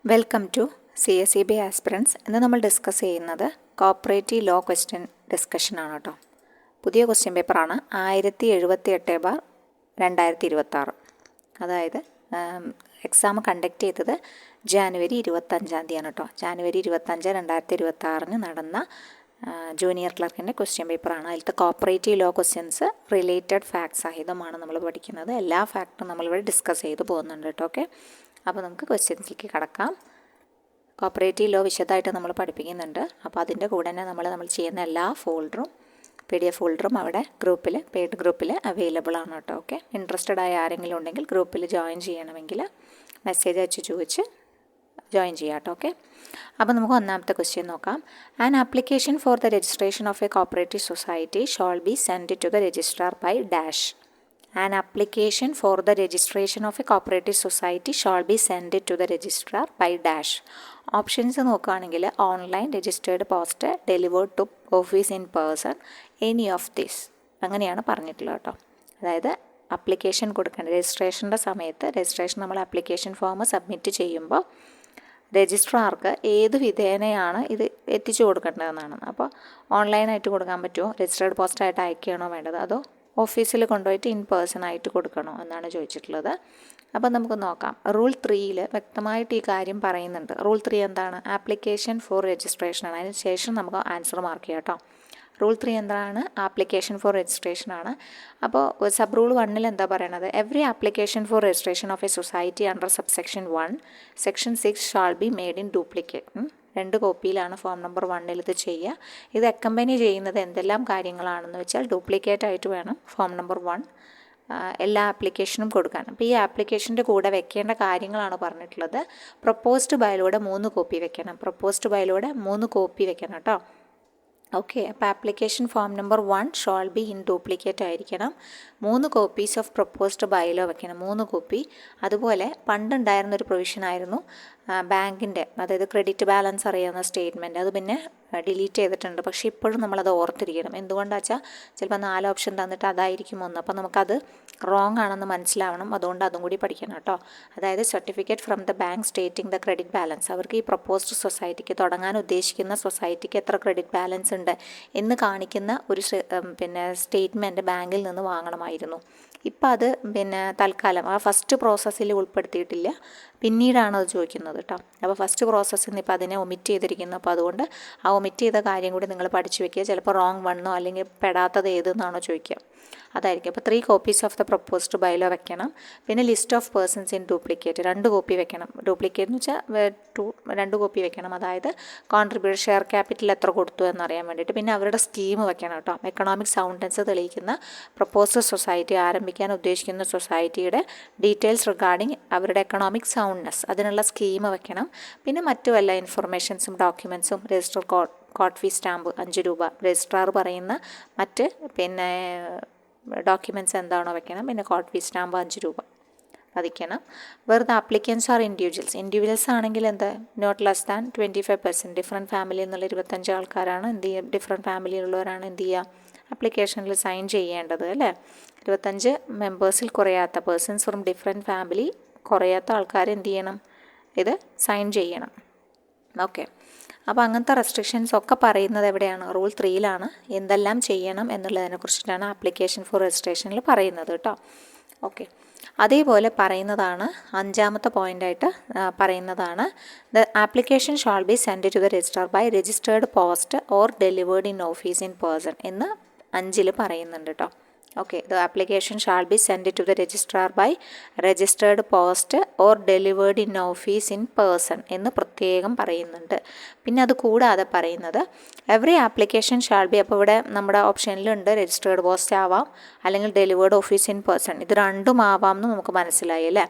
Welcome to CSEB aspirants. ഇന്ന് നമ്മൾ discuss ചെയ്യുന്നത് കോപ്പറേറ്റീവ് ലോ ക്വസ്റ്റ്യൻ ഡിസ്കഷനാണ് കേട്ടോ. പുതിയ ക്വസ്റ്റ്യൻ പേപ്പറാണ് 1078/2026. അതായത് എക്സാം കണ്ടക്ട് ചെയ്തത് ജാനുവരി 25 കേട്ടോ. ജാനുവരി 25, 2026 നടന്ന ജൂനിയർ ക്ലർക്കിൻ്റെ ക്വസ്റ്റ്യൻ പേപ്പറാണ്. അതിലത്തെ cooperative law questions related facts സഹിതമാണ് നമ്മൾ പഠിക്കുന്നത്. എല്ലാ ഫാക്റ്റും നമ്മളിവിടെ ഡിസ്കസ് ചെയ്ത് പോകുന്നുണ്ട് കേട്ടോ. ഓക്കെ, അപ്പോൾ നമുക്ക് ക്വസ്റ്റ്യൻസിലേക്ക് കടക്കാം. കോപ്പറേറ്റീവ് ലോ വിശദമായിട്ട് നമ്മൾ പഠിപ്പിക്കുന്നുണ്ട്. അപ്പോൾ അതിൻ്റെ കൂടെ തന്നെ നമ്മൾ ചെയ്യുന്ന എല്ലാ ഫോൾഡറും PDF ഫോൾഡറും അവിടെ പെയ്ഡ് ഗ്രൂപ്പിൽ അവൈലബിൾ ആണ് കേട്ടോ. ഓക്കെ, ഇൻട്രസ്റ്റഡ് ആയ ആരെങ്കിലും ഉണ്ടെങ്കിൽ ഗ്രൂപ്പിൽ ജോയിൻ ചെയ്യണമെങ്കിൽ മെസ്സേജ് അയച്ച് ചോദിച്ച് ജോയിൻ ചെയ്യാം കേട്ടോ. ഓക്കെ, അപ്പോൾ നമുക്ക് ഒന്നാമത്തെ ക്വസ്റ്റ്യൻ നോക്കാം. An application for the registration of a cooperative society shall be sent to the registrar by dash. An application for the registration of a cooperative society shall be sent to the registrar by dash. Options നോക്കുകയാണെങ്കിൽ online, registered post, delivered to office in person, any of this അങ്ങനെയാണ് പറഞ്ഞിട്ടുള്ളത് കേട്ടോ. അതായത് application കൊടുക്കേണ്ടത് രജിസ്ട്രേഷൻ്റെ സമയത്ത് നമ്മൾ application form submit ചെയ്യുമ്പോൾ രജിസ്ട്രാർക്ക് ഏത് വിധേനയാണ് ഇത് എത്തിച്ചു കൊടുക്കേണ്ടതെന്നാണ്. അപ്പോൾ ഓൺലൈനായിട്ട് കൊടുക്കാൻ പറ്റുമോ, രജിസ്റ്റേർഡ് പോസ്റ്റായിട്ട് അയക്കുകയാണോ വേണ്ടത്, അതോ ഓഫീസിൽ കൊണ്ടുപോയിട്ട് ഇൻ പേഴ്സൺ ആയിട്ട് കൊടുക്കണോ എന്നാണ് ചോദിച്ചിട്ടുള്ളത്. അപ്പോൾ നമുക്ക് നോക്കാം. റൂൾ 3 വ്യക്തമായിട്ട് ഈ കാര്യം പറയുന്നുണ്ട്. റൂൾ 3 എന്താണ്? ആപ്ലിക്കേഷൻ ഫോർ രജിസ്ട്രേഷൻ ആണ്. അതിന് ശേഷം നമുക്ക് ആൻസർ മാർക്ക് ചെയ്യാം കേട്ടോ. റൂൾ 3 എന്താണ്? ആപ്ലിക്കേഷൻ ഫോർ രജിസ്ട്രേഷൻ ആണ്. അപ്പോൾ സബ് റൂൾ 1 എന്താ പറയണത്? Every application for registration of a society under subsection 1 section 6 shall be made in duplicate. 2 കോപ്പിയിലാണ് ഫോം നമ്പർ 1 ഇത് ചെയ്യുക. ഇത് അക്കമ്പനി ചെയ്യുന്നത് എന്തെല്ലാം കാര്യങ്ങളാണെന്ന് വെച്ചാൽ ഡ്യൂപ്ലിക്കേറ്റ് ആയിട്ട് വേണം ഫോം നമ്പർ 1 എല്ലാ ആപ്ലിക്കേഷനും കൊടുക്കാൻ. അപ്പോൾ ഈ ആപ്ലിക്കേഷൻ്റെ കൂടെ വെക്കേണ്ട കാര്യങ്ങളാണ് പറഞ്ഞിട്ടുള്ളത്. പ്രപ്പോസ്ഡ് ബൈലോയുടെ 3 കോപ്പി വെക്കണം. പ്രപ്പോസ്ഡ് ബൈലോയുടെ 3 കോപ്പി വെക്കണം കേട്ടോ. ഓക്കെ, അപ്പോൾ application form number 1 shawl be in duplicate ആയിരിക്കണം. 3 കോപ്പീസ് ഓഫ് പ്രപ്പോസ്ഡ് ബൈലോ വെക്കണം, 3 കോപ്പി. അതുപോലെ പണ്ടുണ്ടായിരുന്നൊരു പ്രൊവിഷനായിരുന്നു ബാങ്കിൻ്റെ, അതായത് ക്രെഡിറ്റ് ബാലൻസ് അറിയാവുന്ന സ്റ്റേറ്റ്മെൻറ്റ്. അത് പിന്നെ ഡിലീറ്റ് ചെയ്തിട്ടുണ്ട്. പക്ഷേ ഇപ്പോഴും നമ്മളത് ഓർത്തിരിക്കണം. എന്തുകൊണ്ടാണെന്ന് വെച്ചാൽ ചിലപ്പോൾ 4 ഓപ്ഷൻ തന്നിട്ട് അതായിരിക്കും ഒന്ന്. അപ്പോൾ നമുക്കത് റോങ് ആണെന്ന് മനസ്സിലാവണം. അതുകൊണ്ട് അതും കൂടി പഠിക്കണം കേട്ടോ. അതായത് certificate from the bank stating the credit balance. അവർക്ക് ഈ പ്രപ്പോസ്ഡ് സൊസൈറ്റിക്ക്, തുടങ്ങാൻ ഉദ്ദേശിക്കുന്ന സൊസൈറ്റിക്ക് എത്ര ക്രെഡിറ്റ് ബാലൻസ് ഉണ്ട് എന്ന് കാണിക്കുന്ന ഒരു സ്റ്റേറ്റ്മെൻറ്റ് ബാങ്കിൽ നിന്ന് വാങ്ങണമായിരുന്നു. ഇപ്പം അത് തൽക്കാലം ആ ഫസ്റ്റ് പ്രോസസ്സിൽ ഉൾപ്പെടുത്തിയിട്ടില്ല, പിന്നീടാണ് അത് ചോദിക്കുന്നത് കേട്ടോ. അപ്പോൾ ഫസ്റ്റ് പ്രോസസ്സിൽ നിന്ന് ഇപ്പോൾ അതിനെ ഒമിറ്റ് ചെയ്തിരിക്കുന്നു. അപ്പോൾ അതുകൊണ്ട് ആ ഒമിറ്റ് ചെയ്ത കാര്യം കൂടി നിങ്ങൾ പഠിച്ചു വെക്കുക. ചിലപ്പോൾ റോങ് വണ്ണോ അല്ലെങ്കിൽ പെടാത്തത് ഏതെന്നാണോ ചോദിക്കുക, അതായിരിക്കും. അപ്പോൾ 3 copies of the proposed bylaw വെക്കണം. പിന്നെ list of persons in duplicate 2 copy വെക്കണം. ഡ്യൂപ്ലിക്കേറ്റ് എന്ന് വെച്ചാൽ 2 കോപ്പി വെക്കണം. അതായത് കോൺട്രിബ്യൂഷൻ ഷെയർ ക്യാപിറ്റൽ എത്ര കൊടുത്തു എന്നറിയാൻ വേണ്ടിയിട്ട്. പിന്നെ അവരുടെ സ്കീം വെക്കണം കേട്ടോ. എക്കണോമിക് സൗണ്ട്നെസ് തെളിയിക്കുന്ന പ്രപ്പോസ്ഡ് സൊസൈറ്റി, ആരംഭിക്കാൻ ഉദ്ദേശിക്കുന്ന സൊസൈറ്റിയുടെ ഡീറ്റെയിൽസ് റിഗാർഡിങ് അവരുടെ എക്കണോമിക് സൗണ്ട്നെസ്, അതിനുള്ള സ്കീം വെക്കണം. പിന്നെ മറ്റു വല്ല ഇൻഫർമേഷൻസും ഡോക്യുമെൻസും, രജിസ്റ്റർ കോഡ് ഫീ സ്റ്റാമ്പ് 5 രൂപ, രജിസ്ട്രാർ പറയുന്ന മറ്റ് ഡോക്യുമെൻറ്റ്സ് എന്താണോ വെക്കണം. പിന്നെ കോഡ് ഫീ സ്റ്റാമ്പ് 5 രൂപ പതിക്കണം. വെറുതെ ആപ്ലിക്കൻസ് ആർ ഇൻഡിവിജ്വൽസ് ആണെങ്കിൽ എന്താ, not less than 25%. Different family എന്നുള്ള 25 ആൾക്കാരാണ് എന്ത് ചെയ്യുക, ഡിഫറെൻറ്റ് ഫാമിലിയിലുള്ളവരാണ് എന്ത് ചെയ്യുക, ആപ്ലിക്കേഷനിൽ സൈൻ ചെയ്യേണ്ടത് അല്ലേ. 25 മെമ്പേഴ്സിൽ കുറയാത്ത, പേഴ്സൺസ് ഫ്രം ഡിഫറെൻറ്റ് ഫാമിലി കുറയാത്ത ആൾക്കാർ എന്ത് ചെയ്യണം, ഇത് സൈൻ ചെയ്യണം. ഓക്കെ, അപ്പോൾ അങ്ങനത്തെ റെസ്ട്രിക്ഷൻസ് ഒക്കെ പറയുന്നത് എവിടെയാണ്? റൂൾ 3 എന്തെല്ലാം ചെയ്യണം എന്നുള്ളതിനെ കുറിച്ചിട്ടാണ് ആപ്ലിക്കേഷൻ ഫോർ രജിസ്ട്രേഷനിൽ പറയുന്നത് കേട്ടോ. ഓക്കെ, അതേപോലെ പറയുന്നതാണ് 5ാമത്തെ പോയിൻ്റായിട്ട് പറയുന്നതാണ്, the application shall be sent to the registrar by registered post or delivered in office in person എന്ന് 5 പറയുന്നുണ്ട് കേട്ടോ. Okay, the application shall be sent to the registrar by registered post or delivered in office in person എന്ന് പ്രത്യേകം പറയുന്നുണ്ട്. പിന്നെ അത് കൂടാതെ പറയുന്നത് എവറി ആപ്ലിക്കേഷൻ ഷാൾ ബി, അപ്പോൾ ഇവിടെ നമ്മുടെ ഓപ്ഷനിലുണ്ട് രജിസ്റ്റേർഡ് പോസ്റ്റ് ആവാം അല്ലെങ്കിൽ ഡെലിവേർഡ് ഓഫീസ് ഇൻ പേഴ്സൺ, ഇത് രണ്ടും ആവാം എന്ന് നമുക്ക് മനസ്സിലായി അല്ലേ.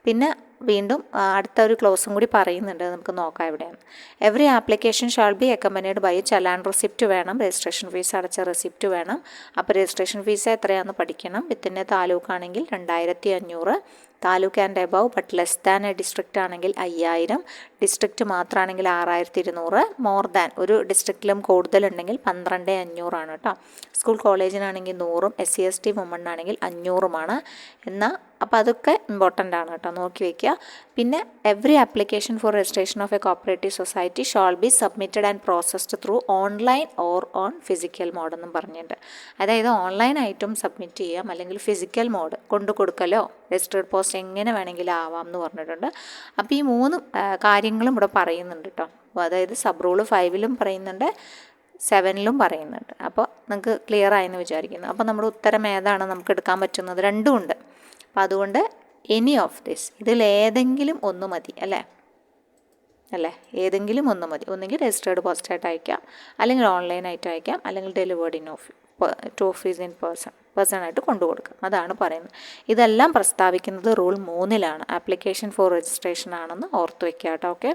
പിന്നെ വീണ്ടും അടുത്ത ഒരു ക്ലോസും കൂടി പറയുന്നുണ്ട്, നമുക്ക് നോക്കാം എവിടെയാണ്. Every application shall be accompanied by challan receipt വേണം, രജിസ്ട്രേഷൻ ഫീസ് അടച്ച റെസിപ്റ്റ് വേണം. അപ്പോൾ രജിസ്ട്രേഷൻ ഫീസ് എത്രയാണെന്ന് പഠിക്കണം. വിത്തിൻ്റെ താലൂക്കാണെങ്കിൽ 2500, taluk and above but less than a district ആണെങ്കിൽ 5000, ഡിസ്ട്രിക്റ്റ് മാത്രമാണെങ്കിൽ 6200, മോർ ദാൻ ഒരു ഡിസ്ട്രിക്റ്റിലും കൂടുതലുണ്ടെങ്കിൽ 12500 കേട്ടോ. സ്കൂൾ കോളേജിനാണെങ്കിൽ 100, SC ST വുമണ്ണാണെങ്കിൽ 500. എന്നാൽ അപ്പോൾ അതൊക്കെ ഇമ്പോർട്ടൻ്റ് ആണ് കേട്ടോ, നോക്കി വയ്ക്കുക. പിന്നെ every application for registration of a cooperative society shall be submitted and processed through online or on physical mode എന്നും പറഞ്ഞിട്ടുണ്ട്. അതായത് ഓൺലൈനായിട്ടും സബ്മിറ്റ് ചെയ്യാം, അല്ലെങ്കിൽ ഫിസിക്കൽ മോഡ് കൊണ്ടു കൊടുക്കലോ രജിസ്റ്റേർഡ് പോസ്റ്റ് എങ്ങനെ വേണമെങ്കിലും ആവാം എന്ന് പറഞ്ഞിട്ടുണ്ട്. അപ്പോൾ ഈ 3 കാര്യങ്ങളും ഇവിടെ പറയുന്നുണ്ട് കേട്ടോ. അതായത് സബ് റൂൾ 5-ലും പറയുന്നുണ്ട്, 7-ലും പറയുന്നുണ്ട്. അപ്പോൾ നിങ്ങൾക്ക് ക്ലിയർ ആയെന്ന് വിചാരിക്കുന്നു. അപ്പോൾ നമ്മുടെ ഉത്തരം ഏതാണ് നമുക്ക് എടുക്കാൻ പറ്റുന്നത്? രണ്ടും ഉണ്ട്. അപ്പോൾ അതുകൊണ്ട് എനി ഓഫ് ദിസ്, ഇതിലേതെങ്കിലും ഒന്ന് മതി അല്ലേ, ഏതെങ്കിലും ഒന്ന് മതി. ഒന്നുകിൽ രജിസ്റ്റേർഡ് പോസ്റ്റായിട്ട് അയക്കാം, അല്ലെങ്കിൽ ഓൺലൈനായിട്ട് അയക്കാം, അല്ലെങ്കിൽ delivered in to office in പേഴ്സണായിട്ട് കൊണ്ടുകൊടുക്കാം. അതാണ് പറയുന്നത്. ഇതെല്ലാം പ്രസ്താവിക്കുന്നത് റൂൾ 3-ലാണ്. ആപ്ലിക്കേഷൻ ഫോർ രജിസ്ട്രേഷൻ ആണെന്ന് ഓർത്ത് വയ്ക്കുക കേട്ടോ. ഓക്കെ,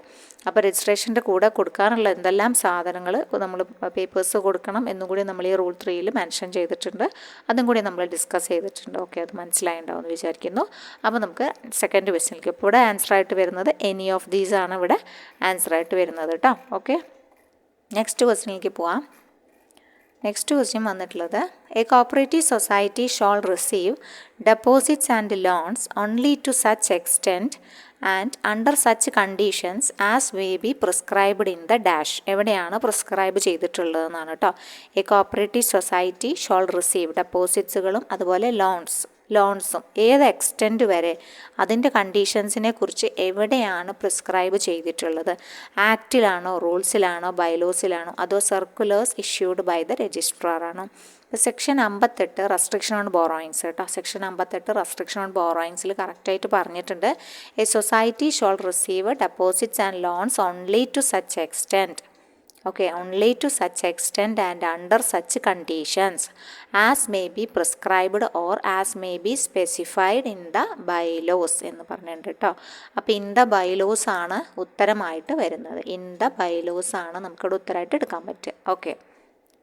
അപ്പോൾ രജിസ്ട്രേഷൻ്റെ കൂടെ കൊടുക്കാനുള്ള എന്തെല്ലാം സാധനങ്ങൾ നമ്മൾ പേപ്പേഴ്സ് കൊടുക്കണം എന്നും കൂടി നമ്മൾ ഈ റൂൾ 3-ൽ മെൻഷൻ ചെയ്തിട്ടുണ്ട്. അതും കൂടി നമ്മൾ ഡിസ്കസ് ചെയ്തിട്ടുണ്ട്. ഓക്കെ, അത് മനസ്സിലായിട്ടുണ്ടാവുമെന്ന് വിചാരിക്കുന്നു. അപ്പോൾ നമുക്ക് സെക്കൻഡ് ക്വസ്റ്റ്യനിലേക്ക്. ഇപ്പോൾ ഇവിടെ ആൻസറായിട്ട് വരുന്നത് എനി ഓഫ് ദീസ് ആണ് ഇവിടെ ആൻസറായിട്ട് വരുന്നത് കേട്ടോ. ഓക്കെ, നെക്സ്റ്റ് ക്വസ്റ്റ്യനിലേക്ക് പോവാം. നെക്സ്റ്റ് ക്വസ്റ്റ്യൻ വന്നിട്ടുള്ളത് a cooperative society shall receive deposits and loans only to such extent and under such conditions as may be prescribed in the dash. എവിടെയാണ് പ്രിസ്ക്രൈബ് ചെയ്തിട്ടുള്ളതെന്നാണ് കേട്ടോ. A cooperative society shall receive ഡെപ്പോസിറ്റ്സുകളും അതുപോലെ ലോൺസും ഏത് extent വരെ, അതിൻ്റെ കണ്ടീഷൻസിനെ കുറിച്ച് എവിടെയാണ് പ്രിസ്ക്രൈബ് ചെയ്തിട്ടുള്ളത്? ആക്റ്റിലാണോ, റൂൾസിലാണോ, ബൈലോസിലാണോ, അതോ സർക്കുലേഴ്സ് ഇഷ്യൂഡ് ബൈ ദ രജിസ്ട്രാറാണോ? സെക്ഷൻ 58 റെസ്ട്രിക്ഷൻ ഓൺ ബോറോയിങ്സ് കേട്ടോ. സെക്ഷൻ 58 റെസ്ട്രിക്ഷൻ ഓൺ ബോറോയിങ്സിൽ കറക്റ്റായിട്ട് പറഞ്ഞിട്ടുണ്ട്. A society shall receive deposits and loans only to such extent. Okay, only to such extent and under such conditions as may be prescribed or as may be specified in the bylaws എന്ന് പറഞ്ഞിട്ടുണ്ട് കേട്ടോ. അപ്പോൾ in the bylaws ആണ് ഉത്തരമായിട്ട് വരുന്നത്. In the bylaws ആണ് നമുക്കിവിടെ ഉത്തരമായിട്ട് എടുക്കാൻ പറ്റുക. ഓക്കെ,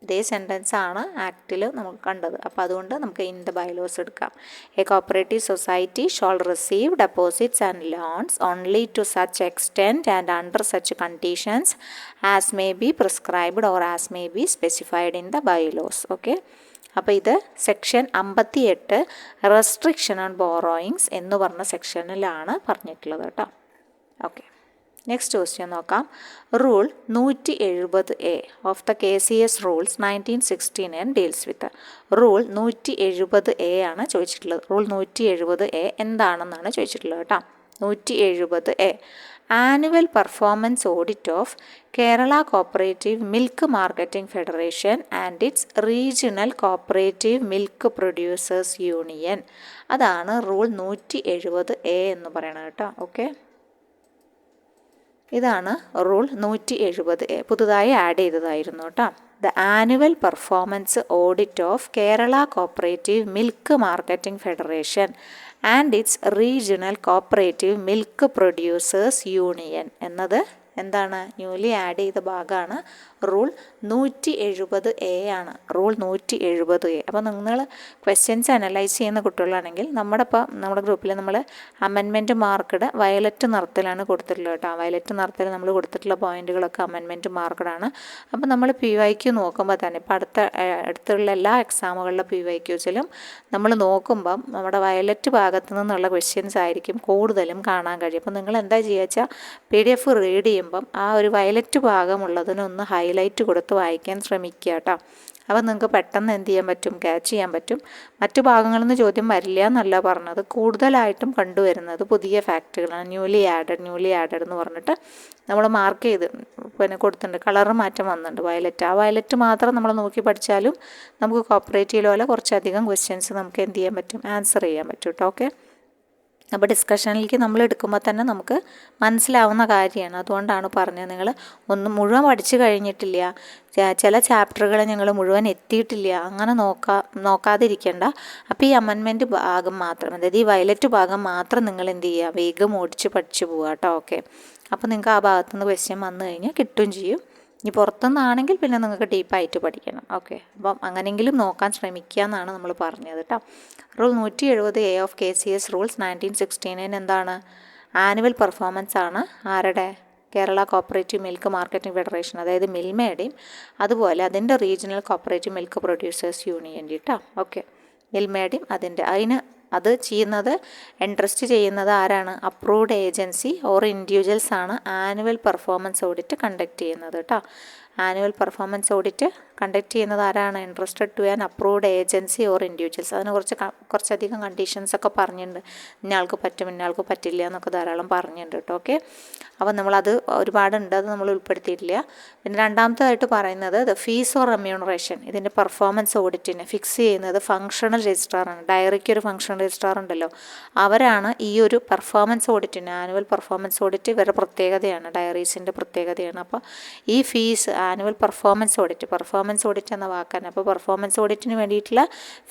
ഇതേ സെൻറ്റൻസ് ആണ് ആക്റ്റിൽ നമുക്ക് കണ്ടത്. അപ്പോൾ അതുകൊണ്ട് നമുക്ക് ഇൻ ദ ബൈലോസ് എടുക്കാം. A cooperative society shall receive deposits and loans only to such extent and under such conditions as may be prescribed or as may be specified in the bylaws. Okay, അപ്പോൾ ഇത് section 58 restriction on borrowings എന്ന് പറഞ്ഞ സെക്ഷനിലാണ് പറഞ്ഞിട്ടുള്ളത് കേട്ടോ. Okay, next question നോക്കാം. Rule 170A of the KCS rules 1969 deals with. Rule 170A ആണ് ചോദിച്ചിട്ടുള്ളത്. Rule 170A എന്താണെന്നാണ് ചോദിച്ചിട്ടുള്ളത് കേട്ടോ. 170A annual performance audit of Kerala cooperative milk marketing federation and it's regional cooperative milk producers union. അതാണ് rule 170A എന്ന് പറയുന്നത് കേട്ടോ. ഓക്കെ, ഇതാണ് റൂൾ 170A, പുതുതായി ആഡ് ചെയ്തതായിരുന്നു കേട്ടോ. The annual performance audit of Kerala cooperative milk marketing federation and it's regional cooperative milk producers union എന്നത് എന്താണ്? ന്യൂലി ആഡ് ചെയ്ത ഭാഗമാണ്. റൂൾ 170A ആണ്. Rule 170A. അപ്പോൾ നിങ്ങൾ ക്വസ്റ്റ്യൻസ് അനലൈസ് ചെയ്യുന്ന കുട്ടികളാണെങ്കിൽ നമ്മുടെ ഗ്രൂപ്പിൽ നമ്മൾ അമെൻമെൻറ്റ് മാർക്കഡ് വയലറ്റ് നിറത്തിലാണ് കൊടുത്തിട്ടുള്ളത് കേട്ടോ. വയലറ്റ് നിറത്തിൽ നമ്മൾ കൊടുത്തിട്ടുള്ള പോയിന്റുകളൊക്കെ അമെൻമെൻറ്റ് മാർക്കഡാണ്. അപ്പോൾ നമ്മൾ PYQ നോക്കുമ്പോൾ തന്നെ ഇപ്പോൾ അടുത്തുള്ള എല്ലാ എക്സാമുകളിലെ PYQസിലും നമ്മൾ നോക്കുമ്പം നമ്മുടെ വയലറ്റ് ഭാഗത്തു നിന്നുള്ള ക്വസ്റ്റ്യൻസ് ആയിരിക്കും കൂടുതലും കാണാൻ കഴിയും. അപ്പോൾ നിങ്ങൾ എന്താ ചെയ്യുക വെച്ചാൽ PDF റീഡ് ചെയ്യുമ്പം ആ ഒരു വയലറ്റ് ഭാഗമുള്ളതിനൊന്ന് ഹൈലൈറ്റ് കൊടുത്ത് വായിക്കാൻ ശ്രമിക്കുക കേട്ടോ. അപ്പോൾ നിങ്ങൾക്ക് പെട്ടെന്ന് എന്ത് ചെയ്യാൻ പറ്റും? ക്യാച്ച് ചെയ്യാൻ പറ്റും. മറ്റു ഭാഗങ്ങളിൽ നിന്ന് ചോദ്യം വരില്ല എന്നല്ല പറഞ്ഞത്. കൂടുതലായിട്ടും കണ്ടുവരുന്നത് പുതിയ ഫാക്റ്റുകളാണ്. ന്യൂലി ആഡഡ് എന്ന് പറഞ്ഞിട്ട് നമ്മൾ മാർക്ക് ചെയ്ത് പിന്നെ കൊടുത്തിട്ടുണ്ട്. കളർ മാറ്റം വന്നിട്ടുണ്ട്. വയലറ്റ്, ആ വയലറ്റ് മാത്രം നമ്മൾ നോക്കി പഠിച്ചാലും നമുക്ക് കോപ്പറേറ്റീവ് പോലെ കുറച്ചധികം ക്വസ്റ്റ്യൻസ് നമുക്ക് എന്ത് ചെയ്യാൻ പറ്റും? ആൻസർ ചെയ്യാൻ പറ്റും കേട്ടോ. ഓക്കെ, അപ്പോൾ ഡിസ്കഷനിലേക്ക് നമ്മൾ എടുക്കുമ്പോൾ തന്നെ നമുക്ക് മനസ്സിലാവുന്ന കാര്യമാണ്. അതുകൊണ്ടാണ് പറഞ്ഞത്. നിങ്ങൾ ഒന്നും മുഴുവൻ പഠിച്ചു കഴിഞ്ഞിട്ടില്ല, ചില ചാപ്റ്ററുകൾ ഞങ്ങൾ മുഴുവൻ എത്തിയിട്ടില്ല, അങ്ങനെ നോക്കാതിരിക്കേണ്ട. അപ്പോൾ ഈ അമെൻമെൻറ്റ് ഭാഗം മാത്രം, അതായത് ഈ വയലറ്റ് ഭാഗം മാത്രം നിങ്ങൾ എന്ത് ചെയ്യുക? വേഗം ഓടിച്ച് പഠിച്ചു പോവുക കേട്ടോ. ഓക്കെ, അപ്പോൾ നിങ്ങൾക്ക് ആ ഭാഗത്തുനിന്ന് ക്വസ്റ്റ്യൻ വന്നു കഴിഞ്ഞാൽ കിട്ടുകയും ചെയ്യും. ഇനി പുറത്തുനിന്നാണെങ്കിൽ പിന്നെ നിങ്ങൾക്ക് ഡീപ്പായിട്ട് പഠിക്കണം. ഓക്കെ, അപ്പം അങ്ങനെയെങ്കിലും നോക്കാൻ ശ്രമിക്കുക എന്നാണ് നമ്മൾ പറഞ്ഞത് കേട്ടോ. Rule 170A of KCS rules 1969 എന്താണ്? ആനുവൽ പെർഫോമൻസ് ആണ്. ആരുടെ? Kerala cooperative milk marketing federation, അതായത് മിൽമയുടെയും അതുപോലെ അതിൻ്റെ റീജിയണൽ കോപ്പറേറ്റീവ് മിൽക്ക് പ്രൊഡ്യൂസേഴ്സ് യൂണിയൻ്റെ കേട്ടോ. ഓക്കെ, മിൽമയുടെയും അതിന് അത് ചെയ്യുന്നത് എൻട്രസ്റ്റ് ചെയ്യുന്നത് ആരാണ്? അപ്രൂവ്ഡ് ഏജൻസി ഓർ ഇൻഡിവിജ്വൽസ് ആണ് ആനുവൽ പെർഫോമൻസ് ഓഡിറ്റ് കണ്ടക്ട് ചെയ്യുന്നത് കേട്ടോ. ആനുവൽ പെർഫോമൻസ് ഓഡിറ്റ് കണ്ടക്ട് ചെയ്യുന്നത് ആരാണ്? Entrusted to an approved agency or individuals. അതിന് കുറച്ചധികം കണ്ടീഷൻസൊക്കെ പറഞ്ഞിട്ടുണ്ട്. ഇന്നയാൾക്ക് പറ്റും, ഇന്നയാൾക്ക് പറ്റില്ല എന്നൊക്കെ ധാരാളം പറഞ്ഞിട്ടുണ്ട് കേട്ടോ. ഓക്കെ, അപ്പോൾ നമ്മളത് ഒരുപാടുണ്ട്, അത് നമ്മൾ ഉൾപ്പെടുത്തിയിട്ടില്ല. പിന്നെ രണ്ടാമത്തേതായിട്ട് പറയുന്നത് ഫീസ് ഓർ റെമ്യൂണറേഷൻ. ഇതിൻ്റെ പെർഫോമൻസ് ഓഡിറ്റിന് ഫിക്സ് ചെയ്യുന്നത് ഫങ്ഷണൽ രജിസ്ട്രാറാണ്. ഡയറിക്ക് ഒരു ഫങ്ഷണൽ രജിസ്ട്രാർ ഉണ്ടല്ലോ, അവരാണ് ഈ ഒരു പെർഫോമൻസ് ഓഡിറ്റിന്, ആനുവൽ പെർഫോമൻസ് ഓഡിറ്റ് ഇവരുടെ പ്രത്യേകതയാണ്, ഡയറീസിൻ്റെ പ്രത്യേകതയാണ്. അപ്പോൾ ഈ ഫീസ് ആനുവൽ പെർഫോമൻസ് ഓഡിറ്റ് എന്ന വാക്കാണ്. അപ്പോൾ പെർഫോമൻസ് ഓഡിറ്റിന് വേണ്ടിയിട്ടുള്ള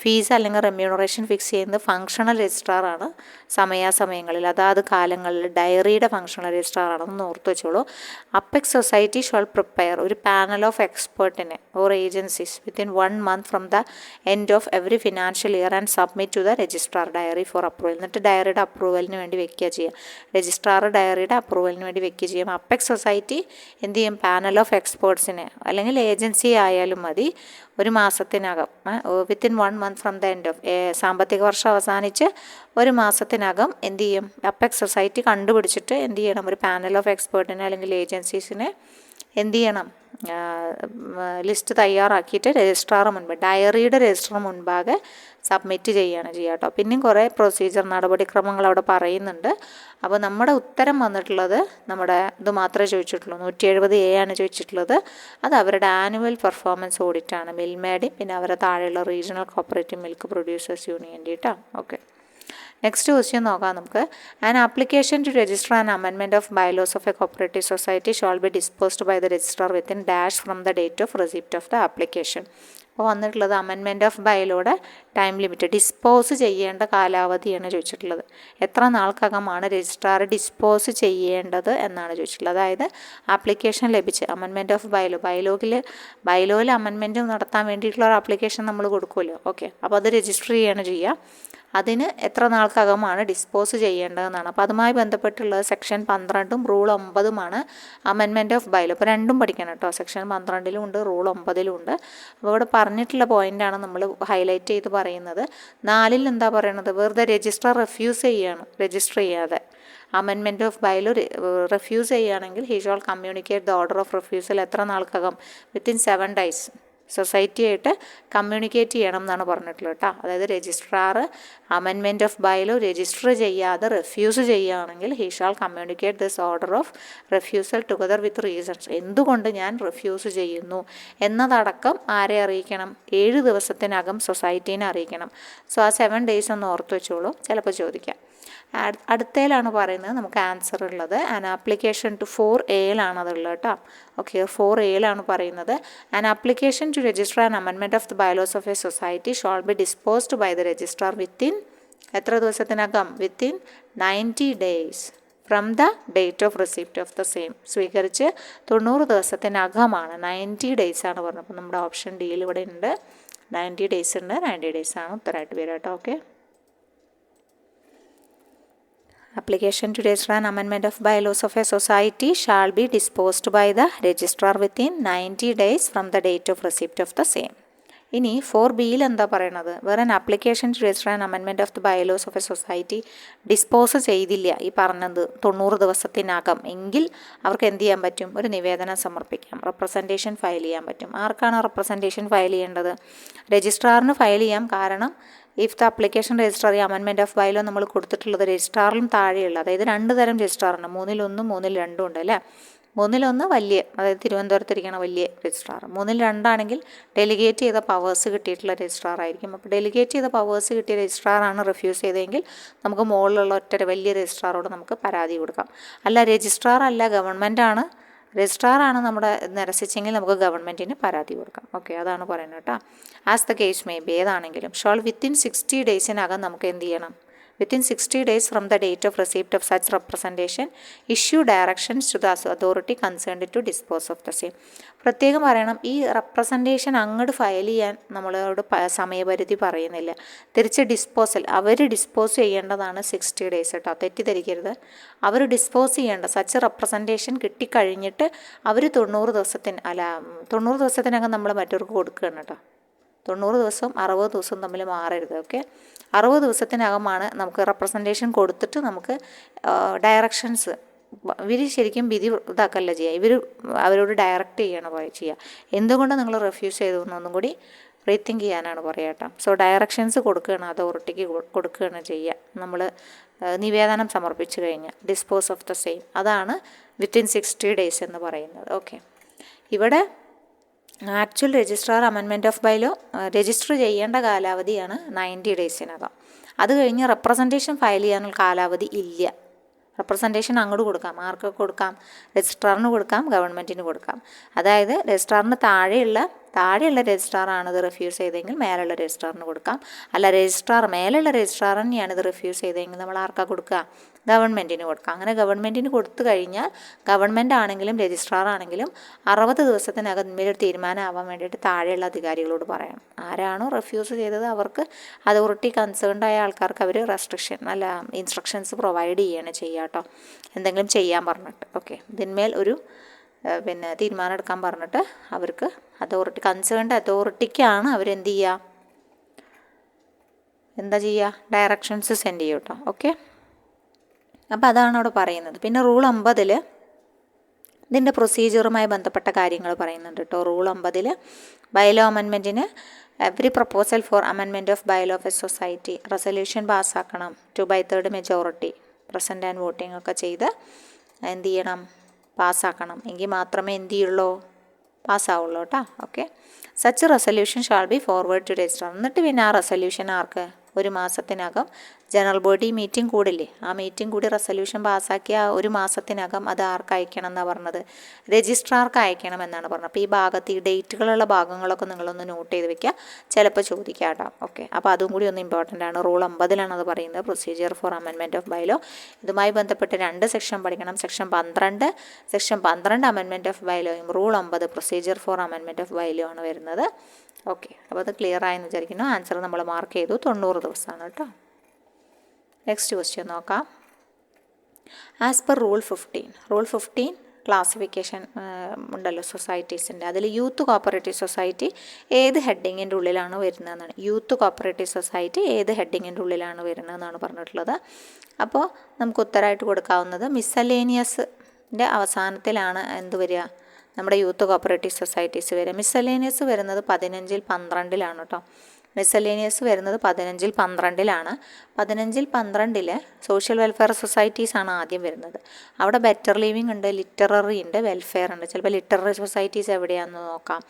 ഫീസ് അല്ലെങ്കിൽ റെമ്യൂണറേഷൻ ഫിക്സ് ചെയ്യുന്നത് ഫങ്ഷണൽ രജിസ്ട്രാറാണ്. സമയാസമയങ്ങളിൽ അതാത് കാലങ്ങളിൽ ഡയറിയുടെ ഫങ്ഷണൽ രജിസ്ട്രാറാണെന്ന് ഓർത്ത് വെച്ചോളൂ. അപ്പെക്സ് സൊസൈറ്റി ഷോൾ പ്രിപ്പയർ ഒരു പാനൽ ഓഫ് എക്സ്പേർട്ടിനെ or agencies within 1 month from the end of every financial year and submit to the registrar dairy for approval. എന്നിട്ട് ഡയറിയുടെ അപ്രൂവലിന് വേണ്ടി വെക്കുക ചെയ്യുക. രജിസ്ട്രാർ ഡയറിയുടെ അപ്രൂവലിന് വേണ്ടി വെക്കുക ചെയ്യും. അപ്പെക്സ് സൊസൈറ്റി എന്ത് ചെയ്യും? പാനൽ ഓഫ് എക്സ്പേർട്സിനെ അല്ലെങ്കിൽ ഏജൻസി ആയാലും മതി, 1 മാസത്തിനകം within 1 month from the end of സാമ്പത്തിക വർഷം അവസാനിച്ച് 1 മാസത്തിനകം എന്ത് ചെയ്യും? അപ്പെക്സ് സൊസൈറ്റി കണ്ടുപിടിച്ചിട്ട് എന്ത് ചെയ്യണം? ഒരു പാനൽ ഓഫ് എക്സ്പേർട്ടിനെ അല്ലെങ്കിൽ ഏജൻസീസിനെ എന്ത് ചെയ്യണം? ലിസ്റ്റ് തയ്യാറാക്കിയിട്ട് രജിസ്ട്രാർ ഡയറിയുടെ രജിസ്ട്രാർ മുൻപാകെ സബ്മിറ്റ് ചെയ്യുകയാണ് ചെയ്യുക കേട്ടോ. പിന്നെയും കുറേ പ്രൊസീജിയർ നടപടിക്രമങ്ങൾ അവിടെ പറയുന്നുണ്ട്. അപ്പോൾ നമ്മുടെ ഉത്തരം വന്നിട്ടുള്ളത് നമ്മുടെ ഇത് മാത്രമേ ചോദിച്ചിട്ടുള്ളൂ, 170A ആണ് ചോദിച്ചിട്ടുള്ളത്. അത് അവരുടെ ആനുവൽ പെർഫോമൻസ് ഓഡിറ്റാണ്, മിൽമേഡിയും പിന്നെ അവരുടെ താഴെയുള്ള റീജിയണൽ കോപ്പറേറ്റീവ് മിൽക്ക് പ്രൊഡ്യൂസേഴ്സ് യൂണിയൻ്റെ കേട്ടോ. ഓക്കെ, നെക്സ്റ്റ് ക്വസ്റ്റ്യൻ നോക്കാം നമുക്ക്. An application to register an amendment of bylaws of a cooperative society shall be disposed by the registrar within dash from the date of receipt of the application. അപ്പോൾ വന്നിട്ടുള്ളത് amendment of ബൈലോയുടെ time limit, dispose ചെയ്യേണ്ട കാലാവധിയാണ് ചോദിച്ചിട്ടുള്ളത്. എത്ര നാൾക്കകമാണ് registrar dispose ചെയ്യേണ്ടത് എന്നാണ് ചോദിച്ചിട്ടുള്ളത്. അതായത് ആപ്ലിക്കേഷൻ ലഭിച്ച് അമെൻമെൻറ്റ് ഓഫ് ബൈലോയിൽ അമെൻമെൻറ്റ് നടത്താൻ വേണ്ടിയിട്ടുള്ള ഒരു ആപ്ലിക്കേഷൻ നമ്മൾ കൊടുക്കുമല്ലോ. ഓക്കെ, അപ്പോൾ അത് രജിസ്റ്റർ ചെയ്യാണ് ചെയ്യുക. അതിന് എത്ര നാൾക്കകമാണ് ഡിസ്പോസ് ചെയ്യേണ്ടതെന്നാണ്. അപ്പോൾ അതുമായി ബന്ധപ്പെട്ടുള്ളത് section 12 rule 9 amendment of bylaw. അപ്പോൾ രണ്ടും പഠിക്കണം കേട്ടോ, സെക്ഷൻ 12 ഉണ്ട്, റൂൾ 9 ഉണ്ട്. അപ്പോൾ ഇവിടെ പറഞ്ഞിട്ടുള്ള പോയിൻ്റാണ് നമ്മൾ ഹൈലൈറ്റ് ചെയ്ത് പറയുന്നത്. 4 എന്താ പറയണത്? വെറുതെ രജിസ്ട്രാർ റെഫ്യൂസ് ചെയ്യണം, രജിസ്റ്റർ ചെയ്യാതെ അമെൻമെൻറ്റ് ഓഫ് ബൈലോ റെഫ്യൂസ് ചെയ്യുകയാണെങ്കിൽ he shawl communicate the order of refusal എത്ര നാൾക്കകം? വിത്തിൻ 7 days സൊസൈറ്റിയായിട്ട് കമ്മ്യൂണിക്കേറ്റ് ചെയ്യണം എന്നാണ് പറഞ്ഞിട്ടുള്ളത് കേട്ടോ. അതായത് registrar amendment of bylaw register ചെയ്യാതെ റെഫ്യൂസ് ചെയ്യുകയാണെങ്കിൽ he shall communicate this order of refusal together with reasons. എന്തുകൊണ്ട് ഞാൻ റെഫ്യൂസ് ചെയ്യുന്നു എന്നതടക്കം ആരെ അറിയിക്കണം? 7 ദിവസത്തിനകം സൊസൈറ്റീനെ അറിയിക്കണം. സോ ആ 7 days ഒന്ന് ഓർത്ത് വെച്ചോളൂ, ചിലപ്പോൾ ചോദിക്കാം. അടുത്തതിലാണ് പറയുന്നത് നമുക്ക് ആൻസർ ഉള്ളത്. ആൻ ആപ്ലിക്കേഷൻ ടു 4A അതുള്ളത് കേട്ടോ. ഓക്കെ, 4A പറയുന്നത് an application to register an amendment of the bylaws of a society shall be disposed by the registrar within എത്ര ദിവസത്തിനകം? Within 90 days from the date of receipt of the same. സ്വീകരിച്ച് 90 ദിവസത്തിനകമാണ്, 90 days ആണ് പറഞ്ഞത്. അപ്പോൾ നമ്മുടെ option ഡിയിൽ ഇവിടെ ഉണ്ട് 90 days ഉണ്ട്, 90 days ആണ് ഉത്തരമായിട്ട് വരിക കേട്ടോ. Okay, application to register an amendment of bylaws of a society shall be disposed by the registrar within 90 days from the date of receipt of the same. ഇനി 4Bയിൽ എന്താ പറയണത്? വേറെ application to register an amendment of the bylaws of a society dispose ചെയ്തില്ല ഈ പറഞ്ഞത് 90 ദിവസത്തിനകം എങ്കിൽ അവർക്ക് എന്ത് ചെയ്യാൻ പറ്റും? ഒരു നിവേദനം സമർപ്പിക്കാം, റെപ്രസെൻറ്റേഷൻ ഫയൽ ചെയ്യാൻ പറ്റും. ആർക്കാണ് റെപ്രസെൻറ്റേഷൻ ഫയൽ ചെയ്യേണ്ടത്? രജിസ്ട്രാറിന് ഫയൽ ചെയ്യാം. കാരണം ഇഫ് ദ ആപ്ലിക്കേഷൻ രജിസ്ട്രാർ ഈ അമെൻമെൻറ്റ് ഓഫ് ബൈലോ നമ്മൾ കൊടുത്തിട്ടുള്ളത് രജിസ്ട്രാറിലും താഴെയുള്ള, അതായത് 2 തരം രജിസ്ട്രാറുണ്ട്, 3-1 3-2 ഉണ്ട് അല്ലേ. 3-1 വലിയ, അതായത് തിരുവനന്തപുരത്തിരിക്കണ വലിയ രജിസ്ട്രാർ. 3-2 ആണെങ്കിൽ ഡെലിഗേറ്റ് ചെയ്ത പവേഴ്സ് കിട്ടിയിട്ടുള്ള രജിസ്ട്രാർ ആയിരിക്കും. അപ്പോൾ ഡെലിഗേറ്റ് ചെയ്ത പവേഴ്സ് കിട്ടിയ രജിസ്ട്രാറാണ് റിഫ്യൂസ് ചെയ്തതെങ്കിൽ നമുക്ക് മുകളിലുള്ള ഒറ്റ വലിയ രജിസ്ട്രാറോട് നമുക്ക് പരാതി കൊടുക്കാം. അല്ല രജിസ്ട്രാർ അല്ല ഗവൺമെൻറ്റാണ്, രജിസ്ട്രാറാണ് നമ്മുടെ നിരസിച്ചെങ്കിൽ നമുക്ക് ഗവൺമെൻറ്റിന് പരാതി കൊടുക്കാം. ഓക്കെ, അതാണ് പറയുന്നത് കേട്ടോ. As the case may be ഏതാണെങ്കിലും ഷോൾ വിത്തിൻ 60 daysനകം നമുക്ക് എന്ത് ചെയ്യണം? within 60 days from the date of receipt of such representation, issue directions to the authority concerned to dispose of the same. പ്രത്യേകം പറയണം, ഈ റെപ്രസെൻറ്റേഷൻ അങ്ങോട്ട് ഫയൽ ചെയ്യാൻ നമ്മളോട് സമയപരിധി പറയുന്നില്ല. തിരിച്ച് ഡിസ്പോസൽ അവർ ഡിസ്പോസ് ചെയ്യേണ്ടതാണ് 60 days കേട്ടോ, തെറ്റിദ്ധരിക്കരുത്. അവർ ഡിസ്പോസ് ചെയ്യേണ്ട സച്ച് റെപ്രസെൻറ്റേഷൻ കിട്ടിക്കഴിഞ്ഞിട്ട് അവർ 90 ദിവസത്തിനകം നമ്മൾ മറ്റവർക്ക് കൊടുക്കുകയാണ് കേട്ടോ. 90 ദിവസവും 60 ദിവസവും തമ്മിൽ മാറരുത്. ഓക്കെ, 60 ദിവസത്തിനകമാണ് നമുക്ക് റെപ്രസെൻറ്റേഷൻ കൊടുത്തിട്ട് നമുക്ക് ഡയറക്ഷൻസ്, ഇവർ ശരിക്കും വിധി ഇതാക്കല്ല ചെയ്യുക, ഇവർ അവരോട് ഡയറക്റ്റ് ചെയ്യണം ചെയ്യുക. എന്തുകൊണ്ട് നിങ്ങൾ റിഫ്യൂസ് ചെയ്തു എന്നൊന്നും കൂടി റീതിങ്ക് ചെയ്യാനാണ് പറയുക കേട്ടോ. സോ ഡയറക്ഷൻസ് കൊടുക്കുകയാണ്, അതോറിറ്റിക്ക് കൊടുക്കുകയാണ് ചെയ്യുക. നമ്മൾ നിവേദനം സമർപ്പിച്ചു കഴിഞ്ഞാൽ ഡിസ്പോസ് ഓഫ് ദ സെയിം, അതാണ് വിത്തിൻ 60 days എന്ന് പറയുന്നത്. ഓക്കെ, ഇവിടെ actual registrar amendment of bylaw register ചെയ്യേണ്ട കാലാവധിയാണ് 90 daysനകം. അത് കഴിഞ്ഞ് റെപ്രസെൻറ്റേഷൻ ഫയൽ ചെയ്യാനുള്ള കാലാവധി ഇല്ല. റെപ്രസെൻറ്റേഷൻ അങ്ങോട്ട് കൊടുക്കാം, ആർക്കൊക്കെ കൊടുക്കാം? രജിസ്ട്രാറിന് കൊടുക്കാം, ഗവൺമെൻറ്റിന് കൊടുക്കാം. അതായത് രജിസ്ട്രാറിന് താഴെയുള്ള രജിസ്ട്രാറാണ് ഇത് റിഫ്യൂസ് ചെയ്തെങ്കിൽ മേലുള്ള രജിസ്ട്രാറിന് കൊടുക്കാം. അല്ല, മേലുള്ള രജിസ്ട്രാർ തന്നെയാണ് ഇത് റിഫ്യൂസ് ചെയ്തെങ്കിൽ നമ്മൾ ആർക്കാ കൊടുക്കുക? ഗവൺമെൻറ്റിന് കൊടുക്കാം. അങ്ങനെ ഗവൺമെൻറ്റിന് കൊടുത്തു കഴിഞ്ഞാൽ ഗവൺമെൻറ് ആണെങ്കിലും രജിസ്ട്രാർ ആണെങ്കിലും 60 ദിവസത്തിനകം ഇതൊരു തീരുമാനമാവാൻ വേണ്ടിയിട്ട് താഴെയുള്ള അധികാരികളോട് പറയണം. ആരാണോ റിഫ്യൂസ് ചെയ്തത് അവർക്ക് അതോറിറ്റി കൺസേൺഡ് ആയ ആൾക്കാർക്ക് അവർ ഇൻസ്ട്രക്ഷൻസ് പ്രൊവൈഡ് ചെയ്യാണ് ചെയ്യുക കേട്ടോ, എന്തെങ്കിലും ചെയ്യാൻ പറഞ്ഞിട്ട്. ഓക്കെ, ഇതിന്മേൽ ഒരു തീരുമാനം എടുക്കാൻ പറഞ്ഞിട്ട് അവർക്ക് കൺസേൺഡ് അതോറിറ്റിക്കാണ് അവരെന്ത് ചെയ്യുക, എന്താ ചെയ്യുക, ഡയറക്ഷൻസ് സെൻഡ് ചെയ്യും കേട്ടോ. ഓക്കെ, അപ്പോൾ അതാണ് അവിടെ പറയുന്നത്. പിന്നെ റൂൾ 50 ഇതിൻ്റെ പ്രൊസീജിയറുമായി ബന്ധപ്പെട്ട കാര്യങ്ങൾ പറയുന്നുണ്ട് കേട്ടോ. റൂൾ 50 ബൈലോ അമെൻമെൻറ്റിന് every proposal for amendment of bylaw of a society resolution പാസ്സാക്കണം 2/3 majority പ്രസൻറ്റ് ആൻഡ് വോട്ടിംഗ് ഒക്കെ ചെയ്ത് എന്ത് ചെയ്യണം, പാസ്സാക്കണം. എങ്കിൽ മാത്രമേ എന്ത് ചെയ്യുള്ളൂ, പാസ്സാവുള്ളൂ കേട്ടോ. Okay, such resolution shall be forward to registrar. എന്നിട്ട് പിന്നെ ആ റെസൊല്യൂഷൻ ആർക്ക്? 1 മാസത്തിനകം ജനറൽ ബോഡി മീറ്റിംഗ് കൂടില്ലേ, ആ മീറ്റിംഗ് കൂടി റെസൊല്യൂഷൻ പാസ്സാക്കിയ 1 മാസത്തിനകം അത് ആർക്ക് അയക്കണം എന്നാണ് പറഞ്ഞത്? രജിസ്ട്രാർക്ക് അയക്കണം എന്നാണ് പറഞ്ഞത്. അപ്പോൾ ഈ ഭാഗത്ത് ഈ ഡേറ്റുകളുള്ള ഭാഗങ്ങളൊക്കെ നിങ്ങളൊന്ന് നോട്ട് ചെയ്ത് വെക്കുക, ചിലപ്പോൾ ചോദിക്കാം കേട്ടോ. ഓക്കെ, അപ്പോൾ അതും കൂടി ഒന്ന് ഇമ്പോർട്ടൻ്റ് ആണ്. റൂൾ 50 അത് പറയുന്നത്, procedure for amendment of bylaw. ഇതുമായി ബന്ധപ്പെട്ട് 2 സെക്ഷൻ പഠിക്കണം. സെക്ഷൻ 12 അമെൻമെൻറ്റ് ഓഫ് ബൈലോയും rule 50 procedure for amendment of bylaw ആണ് വരുന്നത്. ഓക്കെ, അപ്പോൾ അത് ക്ലിയർ ആയെന്ന് വിചാരിക്കുന്നു. ആൻസർ നമ്മൾ മാർക്ക് ചെയ്തു, 90 ദിവസമാണ് കേട്ടോ. നെക്സ്റ്റ് ക്വസ്റ്റ്യൻ നോക്കാം. ആസ് പെർ റൂൾ 15 ക്ലാസിഫിക്കേഷൻ ഉണ്ടല്ലോ സൊസൈറ്റീസിൻ്റെ, അതിൽ യൂത്ത് കോപ്പറേറ്റീവ് സൊസൈറ്റി ഏത് ഹെഡിങ്ങിൻ്റെ ഉള്ളിലാണ് വരുന്നതെന്നാണ്. യൂത്ത് കോപ്പറേറ്റീവ് സൊസൈറ്റി ഏത് ഹെഡിങ്ങിൻ്റെ ഉള്ളിലാണ് വരുന്നതെന്നാണ് പറഞ്ഞിട്ടുള്ളത്. അപ്പോൾ നമുക്ക് ഉത്തരമായിട്ട് കൊടുക്കാവുന്നത് മിസ്സലേനിയസിൻ്റെ അവസാനത്തിലാണ് എന്ത് വരിക, നമ്മുടെ യൂത്ത് കോപ്പറേറ്റീവ് സൊസൈറ്റീസ് വരിക. മിസ്സലേനിയസ് വരുന്നത് 15-12 കേട്ടോ. മിസ്സലേനിയസ് വരുന്നത് 15-12. 15-12 സോഷ്യൽ വെൽഫെയർ സൊസൈറ്റീസാണ് ആദ്യം വരുന്നത്. അവിടെ ബെറ്റർ ലിവിങ് ഉണ്ട്, ലിറ്റററി ഉണ്ട്, വെൽഫെയർ ഉണ്ട്. ചിലപ്പോൾ ലിറ്റററി സൊസൈറ്റീസ് എവിടെയാണെന്ന് നോക്കാം.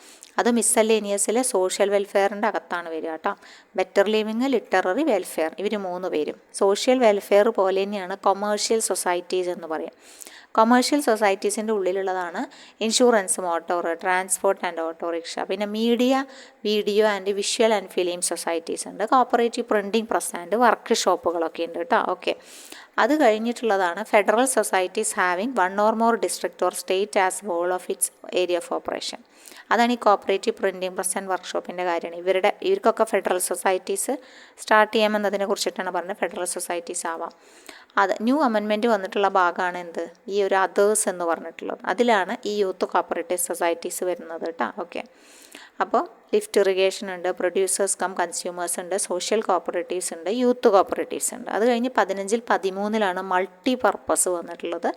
അത് മിസ്സലേനിയസിലെ സോഷ്യൽ വെൽഫെയറിൻ്റെ അകത്താണ് വരിക കേട്ടോ. ബെറ്റർ ലിവിങ്, ലിറ്റററി, വെൽഫെയർ, ഇവർ 3 പേരും. സോഷ്യൽ വെൽഫെയർ പോലെ തന്നെയാണ് കൊമേഴ്ഷ്യൽ സൊസൈറ്റീസ് എന്ന് പറയും. കൊമേഴ്ഷ്യൽ സൊസൈറ്റീസിൻ്റെ ഉള്ളിലുള്ളതാണ് insurance, motor, transport and autorickshaw. പിന്നെ media, video and visual and film societies ഉണ്ട്. കോപ്പറേറ്റീവ് പ്രിൻറ്റിംഗ് പ്രസ് ആൻഡ് വർക്ക് ഷോപ്പുകളൊക്കെ ഉണ്ട് കേട്ടോ. ഓക്കെ, അത് കഴിഞ്ഞിട്ടുള്ളതാണ് federal societies having 1 or more district or state as whole of its area of operation. അതാണ് ഈ കോപ്പറേറ്റീവ് പ്രിൻറ്റിംഗ് പ്രസ് ആൻഡ് വർക്ക്ഷോപ്പിൻ്റെ കാര്യമാണ്. ഇവർക്കൊക്കെ ഫെഡറൽ സൊസൈറ്റീസ് സ്റ്റാർട്ട് ചെയ്യാമെന്നതിനെ കുറിച്ചിട്ടാണ് പറഞ്ഞത്. ഫെഡറൽ സൊസൈറ്റീസ് ആവാം. അത് ന്യൂ അമെൻമെൻറ്റ് വന്നിട്ടുള്ള ഭാഗമാണ് എന്ത്, ഈ ഒരു അതേഴ്സ് എന്ന് പറഞ്ഞിട്ടുള്ളത്. അതിലാണ് ഈ യൂത്ത് കോപ്പറേറ്റീവ് സൊസൈറ്റീസ് വരുന്നത് കേട്ടോ. ഓക്കെ, അപ്പോൾ ലിഫ്റ്റ് ഇറിഗേഷൻ ഉണ്ട്, പ്രൊഡ്യൂസേഴ്സ് കം കൺസ്യൂമേഴ്സ് ഉണ്ട്, സോഷ്യൽ കോപ്പറേറ്റീവ്സ് ഉണ്ട്, യൂത്ത് കോപ്പറേറ്റീവ്സ് ഉണ്ട്. അത് കഴിഞ്ഞ് 15-13 മൾട്ടി പർപ്പസ് വന്നിട്ടുള്ളത്.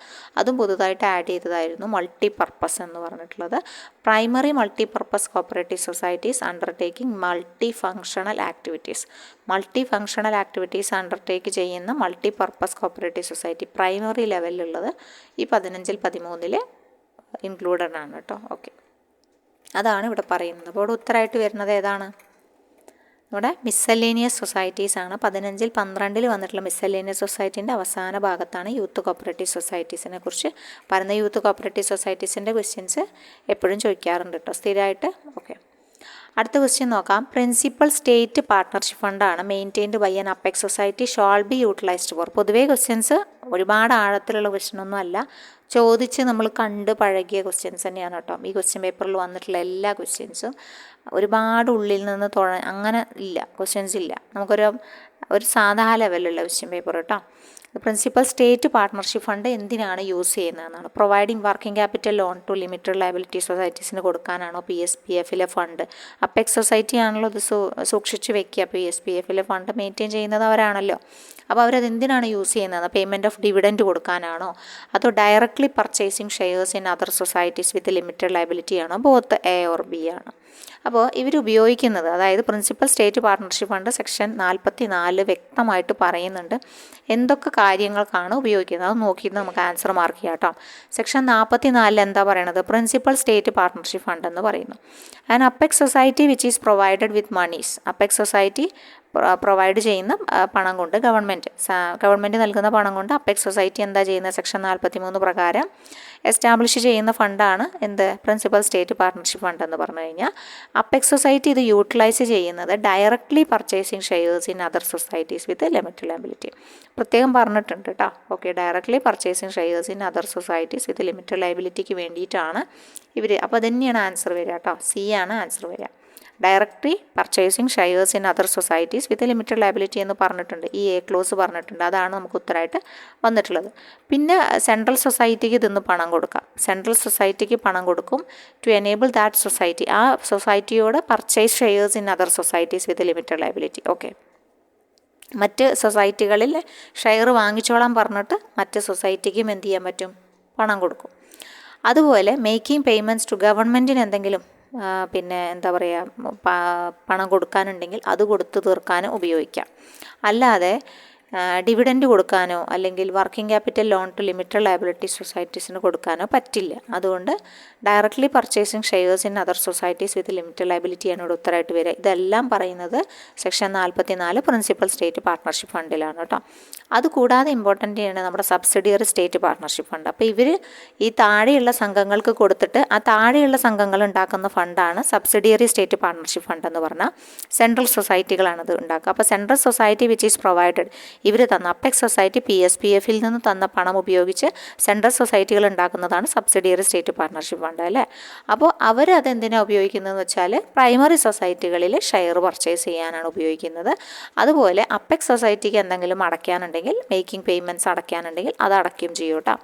അതും പുതുതായിട്ട് ആഡ് ചെയ്തതായിരുന്നു, മൾട്ടി പർപ്പസ് എന്ന് പറഞ്ഞിട്ടുള്ളത്. Primary multi purpose cooperative societies undertaking multi functional activities. Multi functional activities undertake ചെയ്യുന്ന multi purpose cooperative society primary ലെവലിലുള്ളത് ഈ 15-13 ഇൻക്ലൂഡഡ് ആണ് കേട്ടോ. ഓക്കെ, അതാണ് ഇവിടെ പറയുന്നത്. അപ്പോൾ ഇവിടെ ഉത്തരമായിട്ട് വരുന്നത് ഏതാണ്? ഇവിടെ മിസ്സലേനിയസ് സൊസൈറ്റീസ് ആണ്. 15-12 വന്നിട്ടുള്ള മിസ്സലേനിയസ് സൊസൈറ്റീൻ്റെ അവസാന ഭാഗത്താണ് യൂത്ത് കോപ്പറേറ്റീവ് സൊസൈറ്റീസിനെ കുറിച്ച് പറയുന്ന. യൂത്ത് കോപ്പറേറ്റീവ് സൊസൈറ്റീസിൻ്റെ ക്വസ്റ്റ്യൻസ് എപ്പോഴും ചോദിക്കാറുണ്ട് കേട്ടോ, സ്ഥിരമായിട്ട്. ഓക്കെ, അടുത്ത ക്വസ്റ്റ്യൻ നോക്കാം. പ്രിൻസിപ്പൽ സ്റ്റേറ്റ് പാർട്ട്ണർഷിപ്പ് ഫണ്ടാണ് maintained by an apex society shall be utilised for. പൊതുവേ ക്വസ്റ്റ്യൻസ് ഒരുപാട് ആഴത്തിലുള്ള ക്വസ്റ്റ്യനൊന്നും അല്ല, ചോദിച്ച് നമ്മൾ കണ്ട് പഴകിയ ക്വസ്റ്റ്യൻസ് തന്നെയാണ് കേട്ടോ. ഈ ക്വസ്റ്റ്യൻ പേപ്പറിൽ വന്നിട്ടുള്ള എല്ലാ ക്വസ്റ്റ്യൻസും ഒരുപാട് ഉള്ളിൽ നിന്ന് അങ്ങനെ ഇല്ല, ക്വസ്റ്റ്യൻസ് ഇല്ല. നമുക്കൊരു സാധാ ലെവലുള്ള ക്വസ്റ്റ്യൻ പേപ്പർ കേട്ടോ. പ്രിൻസിപ്പൽ സ്റ്റേറ്റ് പാർട്ട്ണർഷിപ്പ് ഫണ്ട് എന്തിനാണ് യൂസ് ചെയ്യുന്നതെന്നാണ്. Providing working capital loan to limited liability സൊസൈറ്റീസിന് കൊടുക്കാനാണോ PSPFലെ ഫണ്ട്? അപ്പെക്സ് സൊസൈറ്റി ആണല്ലോ ഇത് സൂക്ഷിച്ച് വെക്കുക. PSPFലെ ഫണ്ട് മെയിൻറ്റെയിൻ ചെയ്യുന്നത് അവരാണല്ലോ. അപ്പോൾ അവരത് എന്തിനാണ് യൂസ് ചെയ്യുന്നത്? പേയ്മെൻറ്റ് ഓഫ് ഡിവിഡൻറ്റ് കൊടുക്കാനാണോ, അതോ directly purchasing shares in other societies with limited liability ആണോ? ബോത്ത് A or B ആണ്. അപ്പോൾ ഇവർ ഉപയോഗിക്കുന്നത്, അതായത് principal state partnership fund section 44 വ്യക്തമായിട്ട് പറയുന്നുണ്ട് എന്തൊക്കെ കാര്യങ്ങൾക്കാണ് ഉപയോഗിക്കുന്നത്. അത് നോക്കിയിട്ട് നമുക്ക് ആൻസർ മാർക്ക് ചെയ്യാം കേട്ടോ. സെക്ഷൻ 44 എന്താ പറയണത്? പ്രിൻസിപ്പൽ സ്റ്റേറ്റ് പാർട്ട്ണർഷിപ്പ് ഫണ്ട് എന്ന് പറയുന്നു. And apex society which is provided with monies. Apex society provide ചെയ്യുന്ന പണം കൊണ്ട് ഗവൺമെൻറ് നൽകുന്ന പണം കൊണ്ട് അപ്പെക്സ് സൊസൈറ്റി എന്താ ചെയ്യുന്നത്? സെക്ഷൻ 43 പ്രകാരം എസ്റ്റാബ്ലിഷ് ചെയ്യുന്ന ഫണ്ടാണ് എന്ത്? പ്രിൻസിപ്പൽ സ്റ്റേറ്റ് പാർട്ട്ണർഷിപ്പ് ഫണ്ട് എന്ന് പറഞ്ഞു കഴിഞ്ഞാൽ അപ്പെക്സ് സൊസൈറ്റി ഇത് യൂട്ടിലൈസ് ചെയ്യുന്നത് directly purchasing shares in other societies with limited liability. പ്രത്യേകം പറഞ്ഞിട്ടുണ്ട് കേട്ടോ. Okay, directly purchasing shares in other societies with limited ലയബിലിറ്റിക്ക് വേണ്ടിയിട്ടാണ് ഇവർ. അപ്പോൾ തന്നെയാണ് ആൻസർ വരിക കേട്ടോ. C ആണ് ആൻസർ വരിക. Directly purchasing shares in other societies with limited liability എന്ന് പറഞ്ഞിട്ടുണ്ട്. ഈ A ക്ലോസ് പറഞ്ഞിട്ടുണ്ട്. അതാണ് നമുക്ക് ഉത്തരമായിട്ട് വന്നിട്ടുള്ളത്. പിന്നെ സെൻട്രൽ സൊസൈറ്റിക്ക് ഇതിന്ന് പണം കൊടുക്കാം. സെൻട്രൽ സൊസൈറ്റിക്ക് പണം കൊടുക്കും ടു എനേബിൾ ദാറ്റ് സൊസൈറ്റി, ആ സൊസൈറ്റിയോട് purchase shares in other societies with limited liability. Okay, മറ്റ് സൊസൈറ്റികളിൽ ഷെയർ വാങ്ങിച്ചോളാൻ പറഞ്ഞിട്ട് മറ്റ് സൊസൈറ്റിക്കും എന്ത് ചെയ്യാൻ പറ്റും? പണം കൊടുക്കും. അതുപോലെ മേക്കിംഗ് പേയ്മെൻറ്റ്സ് ടു ഗവൺമെൻറ്റിന് എന്തെങ്കിലും പിന്നെ എന്താ പറയുക പണം കൊടുക്കാനുണ്ടെങ്കിൽ അത് കൊടുത്തു തീർക്കാനും ഉപയോഗിക്കാം. അല്ലാതെ ഡിവിഡൻറ്റ് കൊടുക്കാനോ അല്ലെങ്കിൽ working capital loan to limited liability സൊസൈറ്റീസിന് കൊടുക്കാനോ പറ്റില്ല. അതുകൊണ്ട് directly purchasing shares in other societies with limited ലയബിലിറ്റിയാണ് ഇവിടെ ഉത്തരമായിട്ട് വരിക. ഇതെല്ലാം പറയുന്നത് സെക്ഷൻ 44 പ്രിൻസിപ്പൽ സ്റ്റേറ്റ് പാർട്ട്ണർഷിപ്പ് ഫണ്ടിലാണ് കേട്ടോ. അതുകൂടാതെ ഇമ്പോർട്ടൻ്റ് ആണ് നമ്മുടെ സബ്സിഡിയറി സ്റ്റേറ്റ് പാർട്ട്ണർഷിപ്പ് ഫണ്ട്. അപ്പോൾ ഇവർ ഈ താഴെയുള്ള സംഘങ്ങൾക്ക് കൊടുത്തിട്ട് ആ താഴെയുള്ള സംഘങ്ങൾ ഉണ്ടാക്കുന്ന ഫണ്ടാണ് സബ്സിഡിയറി സ്റ്റേറ്റ് പാർട്ട്ണർഷിപ്പ് ഫണ്ട് എന്ന് പറഞ്ഞാൽ സെൻട്രൽ സൊസൈറ്റികളാണത് ഉണ്ടാക്കുക. അപ്പോൾ central society which is provided, ഇവർ തന്ന അപ്പെക്സ് സൊസൈറ്റി PSPFൽ നിന്ന് തന്ന പണം ഉപയോഗിച്ച് സെൻട്രൽ സൊസൈറ്റികൾ ഉണ്ടാക്കുന്നതാണ് സബ്സിഡിയറി സ്റ്റേറ്റ് പാർട്ട്ണർഷിപ്പ് ഫണ്ട് അല്ലേ. അപ്പോൾ അവർ അതെന്തിനാണ് ഉപയോഗിക്കുന്നതെന്ന് വെച്ചാൽ പ്രൈമറി സൊസൈറ്റികളിൽ ഷെയർ പർച്ചേസ് ചെയ്യാനാണ് ഉപയോഗിക്കുന്നത്. അതുപോലെ അപ്പെക്സ് സൊസൈറ്റിക്ക് എന്തെങ്കിലും അടയ്ക്കാനുണ്ടെങ്കിൽ, മേക്കിംഗ് പേയ്മെൻറ്റ്സ് അടയ്ക്കാനുണ്ടെങ്കിൽ അത് അടയ്ക്കുകയും ചെയ്യും കേട്ടോ.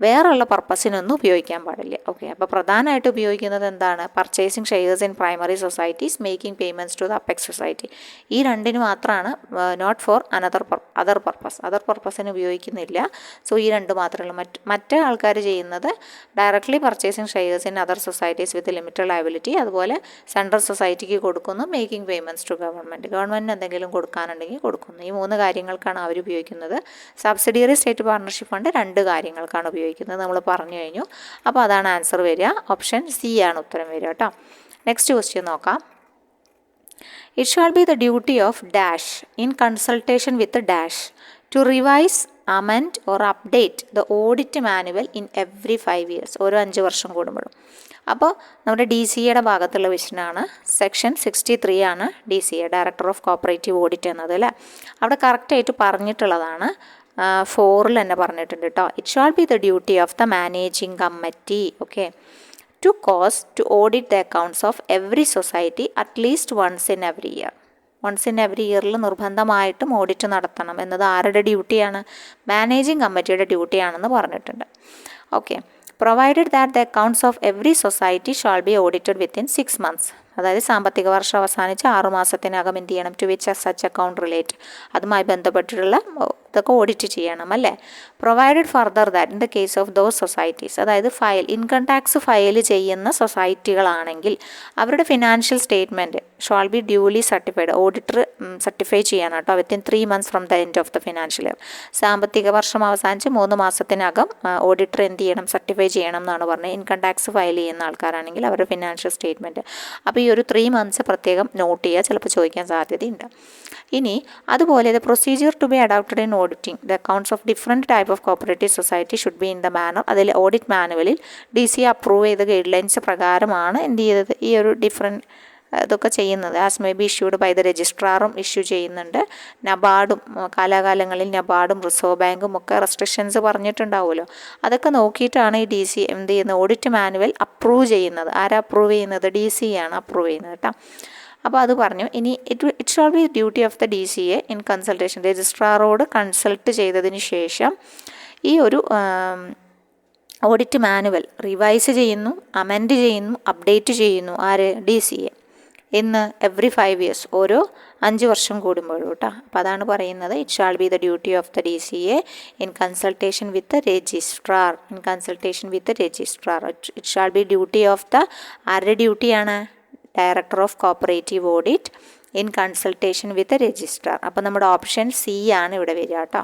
വേറെയുള്ള പർപ്പസിനൊന്നും ഉപയോഗിക്കാൻ പാടില്ല. ഓക്കെ, അപ്പോൾ പ്രധാനമായിട്ട് ഉപയോഗിക്കുന്നത് എന്താണ്? Purchasing shares in primary societies, making payments to the apex society. ഈ രണ്ടിന് മാത്രമാണ്, നോട്ട് ഫോർ അതർ പർപ്പസിന് ഉപയോഗിക്കുന്നില്ല. സോ ഈ രണ്ട് മാത്രമേ ഉള്ളൂ. മറ്റേ ആൾക്കാർ ചെയ്യുന്നത് directly purchasing shares in other societies with limited liability, അതുപോലെ സെൻട്രൽ സൊസൈറ്റിക്ക് കൊടുക്കുന്നു, മേക്കിംഗ് പേയ്മെൻറ്റ്സ് ടു ഗവൺമെൻറ്റിന് എന്തെങ്കിലും കൊടുക്കാനുണ്ടെങ്കിൽ കൊടുക്കുന്നു. ഈ 3 കാര്യങ്ങൾക്കാണ് അവർ ഉപയോഗിക്കുന്നത്. സബ്സിഡിയറി സ്റ്റേറ്റ് പാർട്ട്ണർഷിപ്പ് ഫണ്ട് 2 കാര്യങ്ങൾക്കാണ് ഉപയോഗിക്കുന്നത്, നമ്മൾ പറഞ്ഞു കഴിഞ്ഞു. അപ്പോൾ അതാണ് ആൻസർ വരിക. ഓപ്ഷൻ C ആണ് ഉത്തരം വരിക കേട്ടോ. നെക്സ്റ്റ് ക്വസ്റ്റ്യൻ നോക്കാം. It shall be the duty of dash in consultation with dash to revise, amend or update the audit manual in every 5 years, ഓരോ 5 വർഷം കൂടുമ്പോഴും. അപ്പോൾ നമ്മുടെ DCAയുടെ ഭാഗത്തുള്ള ക്വസ്റ്റ്യനാണ്. സെക്ഷൻ 63 ആണ് DCA, director of cooperative audit എന്നത് അല്ലേ. അവിടെ കറക്റ്റായിട്ട് പറഞ്ഞിട്ടുള്ളതാണ്. 4 തന്നെ പറഞ്ഞിട്ടുണ്ട് കേട്ടോ. It shall be the duty of the managing committee, okay, to audit the accounts of every society at least once in every ഇയറിൽ നിർബന്ധമായിട്ടും ഓഡിറ്റ് നടത്തണം എന്നത് ആരുടെ ഡ്യൂട്ടിയാണ്? മാനേജിങ് കമ്മിറ്റിയുടെ ഡ്യൂട്ടിയാണെന്ന് പറഞ്ഞിട്ടുണ്ട്. Okay, provided that the accounts of every society shall B audited within 6 months, അതായത് സാമ്പത്തിക വർഷം അവസാനിച്ച് 6 മാസത്തിനകം എന്ത് ചെയ്യണം? To which such account relate, അതുമായി ബന്ധപ്പെട്ടിട്ടുള്ള ഇതൊക്കെ ഓഡിറ്റ് ചെയ്യണം അല്ലേ. Provided further that in the case of those societies, അതായത് ഇൻകം ടാക്സ് ഫയൽ ചെയ്യുന്ന സൊസൈറ്റികളാണെങ്കിൽ അവരുടെ financial statement shall be duly certified, auditor certify ചെയ്യണം കേട്ടോ, within 3 months from the end of the financial year. സാമ്പത്തിക വർഷം അവസാനിച്ച് 3 മാസത്തിനകം ഓഡിറ്റർ എന്ത് ചെയ്യണം? സർട്ടിഫൈ ചെയ്യണം എന്നാണ് പറഞ്ഞത്. ഇൻകം ടാക്സ് ഫയൽ ചെയ്യുന്ന ആൾക്കാരാണെങ്കിൽ അവരുടെ ഫിനാൻഷ്യൽ സ്റ്റേറ്റ്മെൻറ്റ്. അപ്പോൾ ഈ ഒരു 3 months പ്രത്യേകം നോട്ട് ചെയ്യുക, ചിലപ്പോൾ ചോദിക്കാൻ സാധ്യതയുണ്ട്. ഇനി അതുപോലെ the procedure to be adopted in auditing the accounts of different type of cooperative society should be in the manner, അതിൽ ഓഡിറ്റ് മാനുവലിൽ DCA അപ്രൂവ് ചെയ്ത ഗൈഡ് ലൈൻസ് പ്രകാരമാണ് എന്ത് ചെയ്തത്? ഈ ഒരു ഡിഫറെൻറ്റ് ഇതൊക്കെ ചെയ്യുന്നത്. As may be issued by the രജിസ്ട്രാറും ഇഷ്യൂ ചെയ്യുന്നുണ്ട്. നബാർഡും കാലാകാലങ്ങളിൽ നബാർഡും റിസർവ് ബാങ്കും ഒക്കെ റെസ്ട്രിക്ഷൻസ് പറഞ്ഞിട്ടുണ്ടാവുമല്ലോ. അതൊക്കെ നോക്കിയിട്ടാണ് ഈ DCA എന്ത് ചെയ്യുന്നത്? ഓഡിറ്റ് മാനുവൽ അപ്രൂവ് ചെയ്യുന്നത്. ആരാ അപ്രൂവ് ചെയ്യുന്നത്? DCA ആണ് അപ്രൂവ് ചെയ്യുന്നത് കേട്ടോ. അപ്പോൾ അത് പറഞ്ഞു. ഇനി it shall be duty of the DCA in consultation, രജിസ്ട്രാറോട് കൺസൾട്ട് ചെയ്തതിന് ശേഷം ഈ ഒരു ഓഡിറ്റ് മാനുവൽ റിവൈസ് ചെയ്യുന്നു, അമെൻഡ് ചെയ്യുന്നു, അപ്ഡേറ്റ് ചെയ്യുന്നു. ആര്? DCA. ഇന്ന് എവറി 5 years, ഓരോ 5 വർഷം കൂടുമ്പോഴും കേട്ടോ. അപ്പോൾ അതാണ് പറയുന്നത്, it shall be the duty of the DCA in consultation with registrar. It shall be duty of the, ആരുടെ ഡ്യൂട്ടിയാണ്? Director of cooperative audit in consultation with registrar. അപ്പോൾ നമ്മുടെ ഓപ്ഷൻ C ആണ് ഇവിടെ വരിക കേട്ടോ.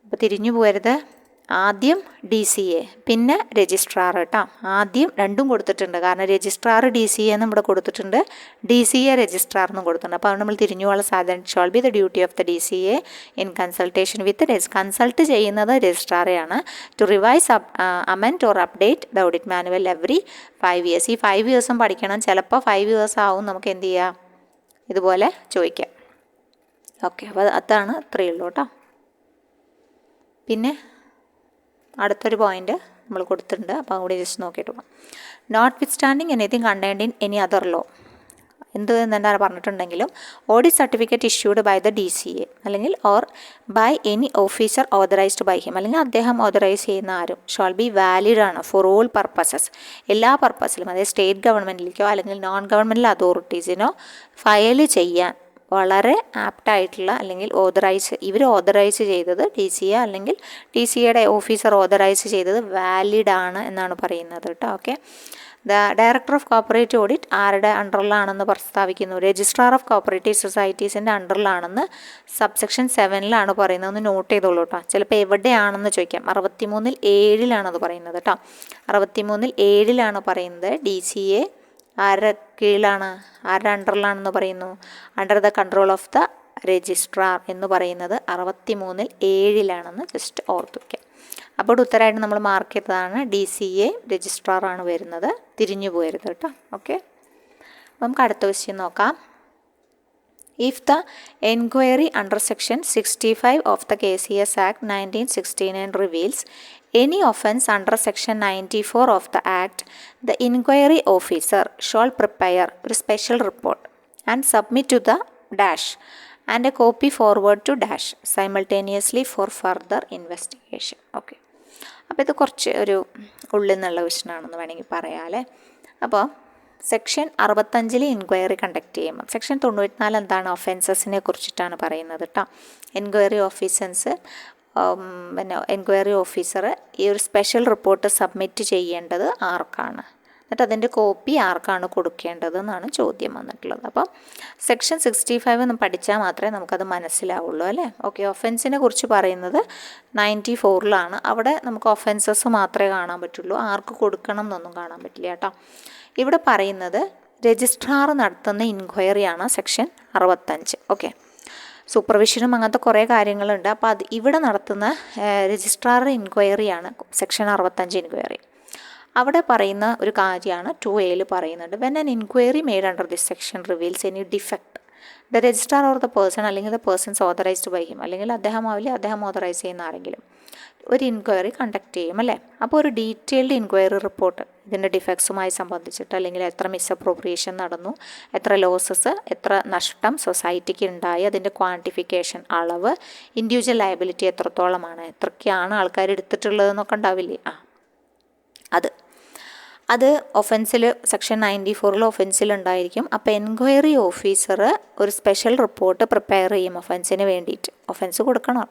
അപ്പോൾ തിരിഞ്ഞു പോകരുത്. ആദ്യം DCA പിന്നെ രജിസ്ട്രാർ കേട്ടോ. ആദ്യം രണ്ടും കൊടുത്തിട്ടുണ്ട്, കാരണം രജിസ്ട്രാർ DCA എന്നും ഇവിടെ കൊടുത്തിട്ടുണ്ട്, DCA രജിസ്ട്രാർ എന്നും കൊടുത്തിട്ടുണ്ട്. അപ്പോൾ അത് നമ്മൾ തിരിഞ്ഞു പോകാനുള്ള സാധ്യത. Shall be the duty of the DCA in consultation with consult ചെയ്യുന്നത് രജിസ്ട്രാറെയാണ്. To revise amend or update the audit manual every 5 years. ഈ 5 years പഠിക്കണം. ചിലപ്പോൾ 5 years ആവും, നമുക്ക് എന്ത് ചെയ്യാം, ഇതുപോലെ ചോദിക്കാം. ഓക്കെ, അപ്പോൾ അതാണ് ഇത്രയേ ഉള്ളൂ കേട്ടോ. പിന്നെ അടുത്തൊരു പോയിന്റ് നമ്മൾ കൊടുത്തിട്ടുണ്ട്, അപ്പോൾ അവിടെ ജസ്റ്റ് നോക്കിയിട്ട് പോകാം. Notwithstanding anything contained in any other law. എന്താണ് പറഞ്ഞിട്ടുണ്ടെങ്കിലും audit certificate issued by the DCA അല്ലെങ്കിൽ or by any officer authorised by him, അല്ലെങ്കിൽ അദ്ദേഹം ഓതറൈസ് ചെയ്യുന്ന ആരും, ഷോൾ ബി വാലിഡ് ആണ് ഫോർ ഓൾ പർപ്പസസ്, എല്ലാ പർപ്പസിലും. അതായത് സ്റ്റേറ്റ് ഗവൺമെൻറ്റിലേക്കോ അല്ലെങ്കിൽ നോൺ ഗവൺമെൻറ്റൽ അതോറിറ്റീസിനോ ഫയൽ ചെയ്യാൻ വളരെ ആപ്റ്റായിട്ടുള്ള, അല്ലെങ്കിൽ ഇവർ ഓതറൈസ് ചെയ്തത് DCA അല്ലെങ്കിൽ DCAയുടെ ഓഫീസർ ഓതറൈസ് ചെയ്തത് വാലിഡ് ആണ് എന്നാണ് പറയുന്നത് കേട്ടോ. Okay, the director of cooperative audit ആരുടെ അണ്ടറിലാണെന്ന് പ്രസ്താവിക്കുന്നു? രജിസ്ട്രാർ ഓഫ് കോപ്പറേറ്റീവ് സൊസൈറ്റീസിൻ്റെ അണ്ടറിലാണെന്ന് സബ്സെക്ഷൻ 7 പറയുന്നത്. ഒന്ന് നോട്ട് ചെയ്തോളൂ കേട്ടോ. ചിലപ്പോൾ എവിടെയാണെന്ന് ചോദിക്കാം. 63(7) അത് പറയുന്നത് കേട്ടോ. 63(7) പറയുന്നത് DCA ആരുടെ കീഴിലാണ്, ആരുടെ അണ്ടറിലാണെന്ന് പറയുന്നു? Under the control of the registrar എന്ന് പറയുന്നത് 63(7) ജസ്റ്റ് ഓർത്ത് വയ്ക്കാം. അപ്പോൾ ഉത്തരമായിട്ട് നമ്മൾ മാർക്ക് ചെയ്തതാണ് DCA രജിസ്ട്രാറാണ് വരുന്നത്. തിരിഞ്ഞു പോകരുത് കേട്ടോ. ഓക്കെ, നമുക്ക് അടുത്ത ക്വസ്റ്റ്യൻ നോക്കാം. If the enquiry under section 65 of the KCS Act 1969 reveals any offence under section 94 of the Act, the inquiry officer shall prepare a special report and submit to the dash and a copy forward to dash simultaneously for further investigation. Okay, അപ്പോൾ ഇത് കുറച്ച് ഒരു ഉള്ളിൽ നിന്നുള്ള ക്വസ്റ്റ്യനാണെന്ന് വേണമെങ്കിൽ പറയാമല്ലേ. അപ്പോൾ section 65 inquiry conduct ചെയ്യുമ്പോൾ section 94 എന്താണ്? ഒഫൻസസിനെ കുറിച്ചിട്ടാണ് പറയുന്നത് കേട്ടോ. എൻക്വയറി ഓഫീസേഴ്സ് പിന്നെ എൻക്വയറി ഓഫീസർ ഈ ഒരു സ്പെഷ്യൽ റിപ്പോർട്ട് സബ്മിറ്റ് ചെയ്യേണ്ടത് ആർക്കാണ്, എന്നിട്ട് അതിൻ്റെ കോപ്പി ആർക്കാണ് കൊടുക്കേണ്ടതെന്നാണ് ചോദ്യം വന്നിട്ടുള്ളത്. അപ്പം സെക്ഷൻ 65 ഒന്ന് പഠിച്ചാൽ മാത്രമേ നമുക്കത് മനസ്സിലാവുള്ളൂ അല്ലേ. ഓക്കെ, ഒഫൻസിനെ കുറിച്ച് പറയുന്നത് 94 അവിടെ നമുക്ക് ഒഫൻസസ് മാത്രമേ കാണാൻ പറ്റുള്ളൂ, ആർക്ക് കൊടുക്കണം എന്നൊന്നും കാണാൻ പറ്റില്ല കേട്ടോ. ഇവിടെ പറയുന്നത് രജിസ്ട്രാർ നടത്തുന്ന ഇൻക്വയറിയാണ് സെക്ഷൻ 65. ഓക്കെ, സൂപ്പർവിഷനും അങ്ങനത്തെ കുറേ കാര്യങ്ങളുണ്ട്. അപ്പോൾ അത് ഇവിടെ നടത്തുന്ന രജിസ്ട്രാർ ഇൻക്വയറിയാണ് സെക്ഷൻ 65 ഇൻക്വയറി. അവിടെ പറയുന്ന ഒരു കാര്യമാണ് 2A പറയുന്നുണ്ട്. When an inquiry made under this section reveals any defect the registrar or the person അല്ലെങ്കിൽ the persons authorised by him, അല്ലെങ്കിൽ അദ്ദേഹം ഓതറൈസ് ചെയ്യുന്ന ആരെങ്കിലും ഒരു ഇൻക്വയറി കണ്ടക്ട് ചെയ്യും അല്ലേ. അപ്പോൾ ഒരു ഡീറ്റെയിൽഡ് ഇൻക്വയറി റിപ്പോർട്ട് ഇതിൻ്റെ ഡിഫക്ട്സുമായി സംബന്ധിച്ചിട്ട്, അല്ലെങ്കിൽ എത്ര മിസ്അപ്രോപ്രിയേഷൻ നടന്നു, എത്ര ലോസസ്, എത്ര നഷ്ടം സൊസൈറ്റിക്ക് ഉണ്ടായി, അതിൻ്റെ ക്വാണ്ടിഫിക്കേഷൻ, അളവ്, ഇൻഡിവിജ്വൽ ലയബിലിറ്റി എത്രത്തോളമാണ്, എത്രയ്ക്കാണ് ആൾക്കാർ എടുത്തിട്ടുള്ളതെന്നൊക്കെ ഉണ്ടാവില്ലേ. അത് ഒഫൻസിൽ സെക്ഷൻ 94 ഒഫൻസിൽ ഉണ്ടായിരിക്കും. അപ്പോൾ എൻക്വയറി ഓഫീസർ ഒരു സ്പെഷ്യൽ റിപ്പോർട്ട് പ്രിപ്പയർ ചെയ്യും ഒഫൻസിന് വേണ്ടിയിട്ട്. ഒഫൻസ് കൊടുക്കണം,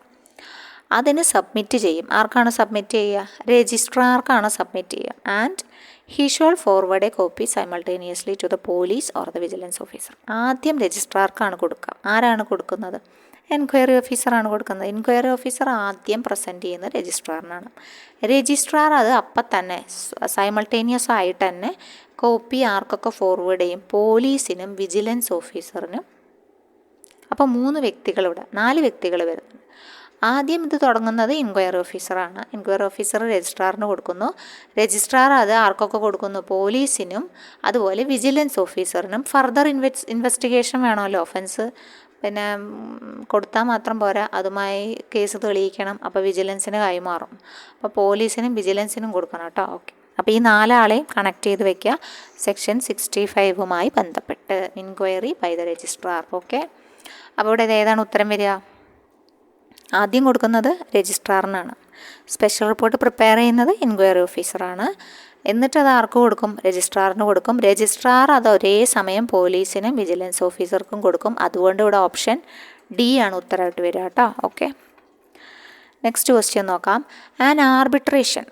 അതിന് സബ്മിറ്റ് ചെയ്യും. ആർക്കാണ് സബ്മിറ്റ് ചെയ്യുക? രജിസ്ട്രാർക്കാണ് സബ്മിറ്റ് ചെയ്യുക. And he shall forward a copy simultaneously to the police or the vigilance officer. ആദ്യം രജിസ്ട്രാർക്കാണ് കൊടുക്കുക. ആരാണ് കൊടുക്കുന്നത്? എൻക്വയറി ഓഫീസറാണ് കൊടുക്കുന്നത്. എൻക്വയറി ഓഫീസർ ആദ്യം പ്രസൻറ്റ് ചെയ്യുന്നത് രജിസ്ട്രാറിനാണ്. രജിസ്ട്രാർ അത് അപ്പം തന്നെ സൈമൾട്ടേനിയസ് ആയിട്ട് തന്നെ കോപ്പി ആർക്കൊക്കെ ഫോർവേഡ് ചെയ്യും? പോലീസിനും വിജിലൻസ് ഓഫീസറിനും. അപ്പോൾ 4 വ്യക്തികൾ വരുന്നുണ്ട്. ആദ്യം ഇത് തുടങ്ങുന്നത് എൻക്വയറി ഓഫീസറാണ്. എൻക്വയറി ഓഫീസർ രജിസ്ട്രാറിന് കൊടുക്കുന്നു. രജിസ്ട്രാർ അത് ആർക്കൊക്കെ കൊടുക്കുന്നു? പോലീസിനും അതുപോലെ വിജിലൻസ് ഓഫീസറിനും. ഫർദർ ഇൻവെസ്റ്റിഗേഷൻ വേണമല്ലോ. ഒഫൻസ് പിന്നെ കൊടുത്താൽ മാത്രം പോരാ, അതുമായി കേസ് തെളിയിക്കണം. അപ്പോൾ വിജിലൻസിന് കൈമാറും. അപ്പോൾ പോലീസിനും വിജിലൻസിനും കൊടുക്കണം കേട്ടോ. ഓക്കെ, അപ്പോൾ ഈ 4 ആളെയും കണക്ട് ചെയ്ത് വെക്കുക സെക്ഷൻ 65 ബന്ധപ്പെട്ട് inquiry by the registrar. Okay, അപ്പോൾ ഇവിടെ ഏതാണ് ഉത്തരം വരിക? ആദ്യം കൊടുക്കുന്നത് രജിസ്ട്രാറിനാണ്. സ്പെഷ്യൽ റിപ്പോർട്ട് പ്രിപ്പയർ ചെയ്യുന്നത് ഇൻക്വയറി ഓഫീസറാണ്. എന്നിട്ട് അത് ആർക്ക് കൊടുക്കും? രജിസ്ട്രാറിന് കൊടുക്കും. രജിസ്ട്രാർ അത് ഒരേ സമയം പോലീസിനും വിജിലൻസ് ഓഫീസർക്കും കൊടുക്കും. അതുകൊണ്ട് ഇവിടെ ഓപ്ഷൻ ഡി ആണ് ഉത്തരമായിട്ട് വരിക കേട്ടോ. ഓക്കെ, നെക്സ്റ്റ് ക്വസ്റ്റ്യൻ നോക്കാം. An arbitration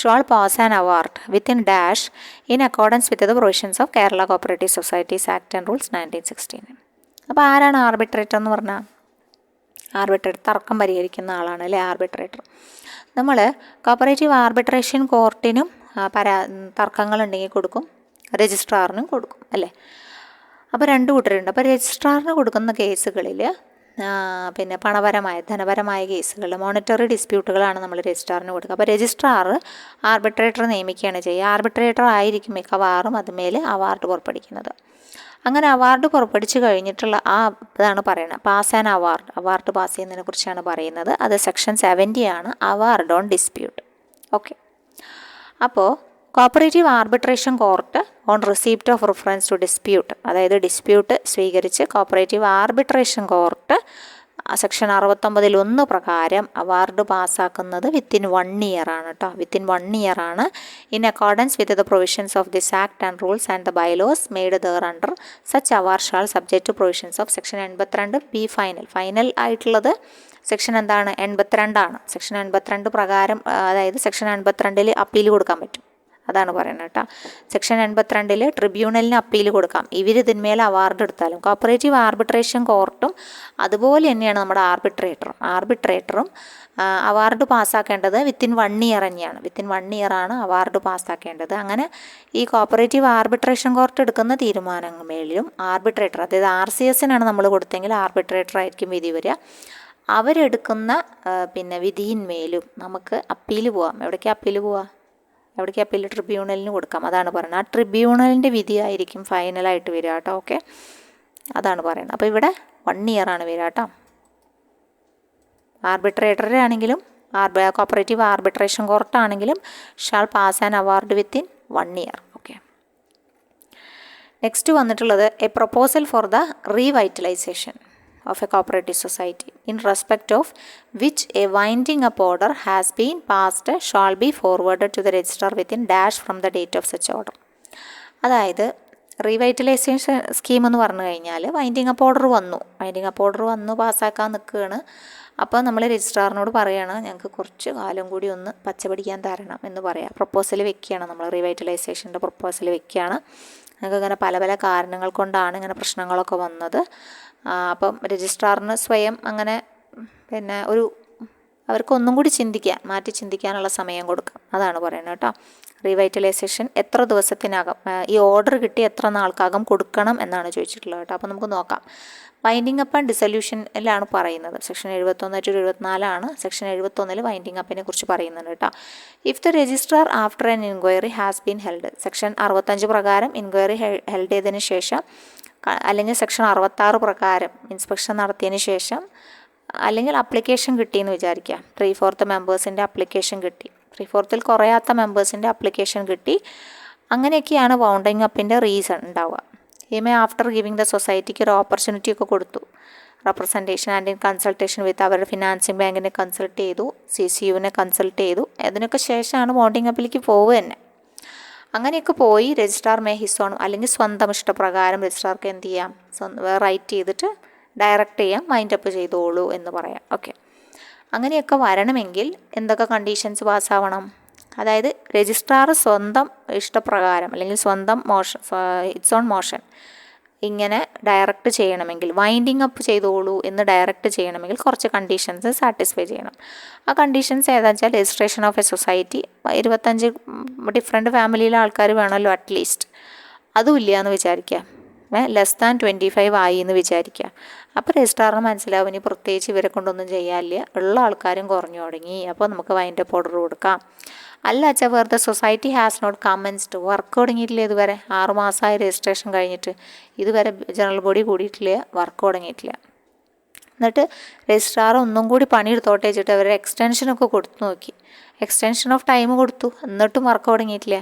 shawl pass an award within dash in accordance with the provisions of Kerala cooperative societies act and rules 1916. അപ്പോൾ ആരാണ് ആർബിട്രേറ്റർ എന്ന് പറഞ്ഞാൽ? ആർബിട്രേറ്റർ തർക്കം പരിഹരിക്കുന്ന ആളാണ് അല്ലേ ആർബിട്രേറ്റർ. നമ്മൾ കോപ്പറേറ്റീവ് ആർബിട്രേഷൻ കോർട്ടിനും തർക്കങ്ങളുണ്ടെങ്കിൽ കൊടുക്കും, രജിസ്ട്രാറിനും കൊടുക്കും അല്ലേ. അപ്പോൾ 2 കൂട്ടരുണ്ട്. അപ്പോൾ രജിസ്ട്രാറിന് കൊടുക്കുന്ന കേസുകളിൽ പിന്നെ ധനപരമായ കേസുകൾ, മോണിറ്ററി ഡിസ്പ്യൂട്ടുകളാണ് നമ്മൾ രജിസ്ട്രാറിന് കൊടുക്കുക. അപ്പോൾ രജിസ്ട്രാർ ആർബിട്രേറ്റർ നിയമിക്കുകയാണ് ചെയ്യുക. ആർബിട്രേറ്റർ ആയിരിക്കും മിക്കവാറും അതുമേൽ അവാർഡ് പുറപ്പെടുവിക്കുന്നത്. അങ്ങനെ അവാർഡ് പുറപ്പെടുവിച്ച് കഴിഞ്ഞിട്ടുള്ള ഇതാണ് പറയുന്നത് പാസ് ആൻ അവാർഡ് പാസ് ചെയ്യുന്നതിനെ കുറിച്ചാണ് പറയുന്നത്. അത് സെക്ഷൻ 70 ആണ്, അവാർഡ് ഓൺ ഡിസ്പ്യൂട്ട്. ഓക്കെ, അപ്പോൾ cooperative arbitration court on receipt of reference to dispute, അതായത് ഡിസ്പ്യൂട്ട് സ്വീകരിച്ച് കോപ്പറേറ്റീവ് ആർബിട്രേഷൻ കോർട്ട് സെക്ഷൻ 69(1) പ്രകാരം അവാർഡ് പാസ്സാക്കുന്നത് വിത്തിൻ 1 ഇയർ ആണ് കേട്ടോ. വിത്തിൻ 1 ഇയർ ആണ്. In accordance with the provisions of this act and rules and the bylaws made there under such award shall subject to provisions of section 82 final ആയിട്ടുള്ളത് section എന്താണ്? 82 ആണ്. Section 82 പ്രകാരം, അതായത് section 82 appeal കൊടുക്കാൻ പറ്റും, അതാണ് പറയുന്നത് കേട്ടോ. സെക്ഷൻ 82 ട്രിബ്യൂണലിന് അപ്പീൽ കൊടുക്കാം. ഇതിന്മേൽ അവാർഡ് എടുത്താലും കോപ്പറേറ്റീവ് ആർബിട്രേഷൻ കോർട്ടും അതുപോലെ തന്നെയാണ് നമ്മുടെ ആർബിട്രേറ്ററും അവാർഡ് പാസ്സാക്കേണ്ടത് വിത്തിൻ 1 ഇയർ തന്നെയാണ്. വിത്തിൻ 1 ഇയർ ആണ് അവാർഡ് പാസ്സാക്കേണ്ടത്. അങ്ങനെ ഈ കോപ്പറേറ്റീവ് ആർബിട്രേഷൻ കോർട്ട് എടുക്കുന്ന തീരുമാനങ്ങളിലും ആർബിട്രേറ്റർ, അതായത് RCSനാണ് നമ്മൾ കൊടുത്തെങ്കിൽ ആർബിട്രേറ്റർ ആയിരിക്കും വിധി വരിക. അവരെടുക്കുന്ന പിന്നെ വിധിയിന്മേലും നമുക്ക് അപ്പീൽ പോവാം. എവിടേക്ക് അപ്പീൽ? ട്രിബ്യൂണലിന് കൊടുക്കാം. അതാണ് പറയുന്നത്. ആ ട്രിബ്യൂണലിൻ്റെ വിധി ആയിരിക്കും ഫൈനലായിട്ട് വരിക കേട്ടോ. ഓക്കെ, അതാണ് പറയുന്നത്. അപ്പോൾ ഇവിടെ 1 ഇയർ ആണ് വരിക കേട്ടോ. ആർബിട്രേറ്ററുടെ ആണെങ്കിലും കോപ്പറേറ്റീവ് ആർബിട്രേഷൻ കോർട്ടാണെങ്കിലും shall pass an award within 1 year. Okay, next വന്നിട്ടുള്ളത് a proposal for the revitalisation of a cooperative society in respect of which a winding up order has been passed shall be forwarded to the registrar within dash from the date of such order. അതായത് revitalisation scheme എന്ന് പറഞ്ഞു കഴിഞ്ഞാൽ winding up order വന്നു പാസ്സാക്കാൻ നിൽക്കുകയാണ്. അപ്പോൾ നമ്മൾ രജിസ്ട്രാറിനോട് പറയുകയാണ് ഞങ്ങൾക്ക് കുറച്ച് കാലം കൂടി ഒന്ന് പച്ചപിടിക്കാൻ തരണം എന്ന് പറയാം. പ്രപ്പോസൽ വെക്കുകയാണ്, നമ്മൾ റീവൈറ്റലൈസേഷൻ്റെ പ്രപ്പോസൽ വെക്കുകയാണ്. ഞങ്ങൾക്ക് ഇങ്ങനെ പല കാരണങ്ങൾ കൊണ്ടാണ് ഇങ്ങനെ പ്രശ്നങ്ങളൊക്കെ വന്നത്. അപ്പം രജിസ്ട്രാറിന് സ്വയം അങ്ങനെ പിന്നെ അവർക്ക് ഒന്നും കൂടി മാറ്റി ചിന്തിക്കാനുള്ള സമയം കൊടുക്കാം. അതാണ് പറയുന്നത് കേട്ടോ. റീവൈറ്റലൈസേഷൻ എത്ര ദിവസത്തിനകം, ഈ ഓർഡർ കിട്ടി എത്ര നാൾക്കകം കൊടുക്കണം എന്നാണ് ചോദിച്ചിട്ടുള്ളത് കേട്ടോ. അപ്പോൾ നമുക്ക് നോക്കാം. വൈൻഡിങ് അപ്പ് ആൻഡ് ഡിസൊല്യൂഷനിലാണ് പറയുന്നത്. സെക്ഷൻ 71-24 ആണ്. സെക്ഷൻ 71 വൈൻഡിങ് അപ്പിനെ കുറിച്ച് പറയുന്നുണ്ട് കേട്ടോ. If the registrar after an inquiry has been held, section 65 പ്രകാരം ഇൻക്വയറി ഹെൽഡ് ചെയ്തതിന് ശേഷം, അല്ലെങ്കിൽ സെക്ഷൻ 66 പ്രകാരം ഇൻസ്പെക്ഷൻ നടത്തിയതിന് ശേഷം, അല്ലെങ്കിൽ അപ്ലിക്കേഷൻ കിട്ടിയെന്ന് വിചാരിക്കുക. 3/4 മെമ്പേഴ്സിൻ്റെ അപ്ലിക്കേഷൻ കിട്ടി, 3/4 കുറയാത്ത മെമ്പേഴ്സിൻ്റെ അപ്ലിക്കേഷൻ കിട്ടി. അങ്ങനെയൊക്കെയാണ് വൗണ്ടിങ് അപ്പിൻ്റെ റീസൺ ഉണ്ടാവുക. മേ ആഫ്റ്റർ ഗിവിങ് ദ സൊസൈറ്റിക്ക് ഒരു ഓപ്പർച്യൂണിറ്റി ഒക്കെ കൊടുത്തു, റെപ്രസെൻറ്റേഷൻ ആൻഡ് ഇൻ കൺസൾട്ടേഷൻ വിത്ത് അവരുടെ ഫിനാൻസിങ് ബാങ്കിനെ കൺസൾട്ട് ചെയ്തു, CCUവിനെ കൺസൾട്ട് ചെയ്തു. അതിനൊക്കെ ശേഷമാണ് വൗണ്ടിങ് അപ്പിലേക്ക് പോവുക തന്നെ. അങ്ങനെയൊക്കെ പോയി രജിസ്ട്രാർ മേ ഹിസോൺ, അല്ലെങ്കിൽ സ്വന്തം ഇഷ്ടപ്രകാരം രജിസ്ട്രാർക്ക് എന്ത് ചെയ്യാം, റൈറ്റ് ചെയ്തിട്ട് ഡയറക്റ്റ് ചെയ്യാം, മൈൻഡ് അപ്പ് ചെയ്തോളൂ എന്ന് പറയാം. ഓക്കെ, അങ്ങനെയൊക്കെ വരണമെങ്കിൽ എന്തൊക്കെ കണ്ടീഷൻസ് പാസ്സാവണം? അതായത് രജിസ്ട്രാർ സ്വന്തം ഇഷ്ടപ്രകാരം അല്ലെങ്കിൽ സ്വന്തം ഇറ്റ്സ് ഓൺ മോഷൻ ഇങ്ങനെ ഡയറക്റ്റ് ചെയ്യണമെങ്കിൽ, വൈൻഡിങ് അപ്പ് ചെയ്തോളൂ എന്ന് ഡയറക്റ്റ് ചെയ്യണമെങ്കിൽ കുറച്ച് കണ്ടീഷൻസ് സാറ്റിസ്ഫൈ ചെയ്യണം. ആ കണ്ടീഷൻസ് ഏതാണെന്ന് വെച്ചാൽ registration of a society, 25 different ഫാമിലിയിലെ ആൾക്കാർ വേണമല്ലോ അറ്റ്ലീസ്റ്റ്. അതും ഇല്ല എന്ന് വിചാരിക്കുക, ലെസ് ദാൻ 25 ആയി എന്ന് വിചാരിക്കുക. അപ്പോൾ രജിസ്ട്രാറിന് മനസ്സിലാവും ഇനി പ്രത്യേകിച്ച് ഇവരെ കൊണ്ടൊന്നും ചെയ്യാനില്ല, ഉള്ള ആൾക്കാരും കുറഞ്ഞു തുടങ്ങി, അപ്പോൾ നമുക്ക് വൈൻഡ് അപ്പ് ഓർഡർ കൊടുക്കാം. അല്ല അച്ഛാ, വെറുതെ society has not commenced, work തുടങ്ങിയിട്ടില്ല ഇതുവരെ, 6 മാസമായി രജിസ്ട്രേഷൻ കഴിഞ്ഞിട്ട്, ഇതുവരെ ജനറൽ ബോഡി കൂടിയിട്ടില്ല, വർക്ക് തുടങ്ങിയിട്ടില്ല. എന്നിട്ട് രജിസ്ട്രാർ ഒന്നും കൂടി പണിയെടുത്തോട്ടെ വെച്ചിട്ട് അവരുടെ എക്സ്റ്റൻഷനൊക്കെ കൊടുത്തു നോക്കി. എക്സ്റ്റൻഷൻ ഓഫ് ടൈം കൊടുത്തു, എന്നിട്ടും വർക്ക് തുടങ്ങിയിട്ടില്ല.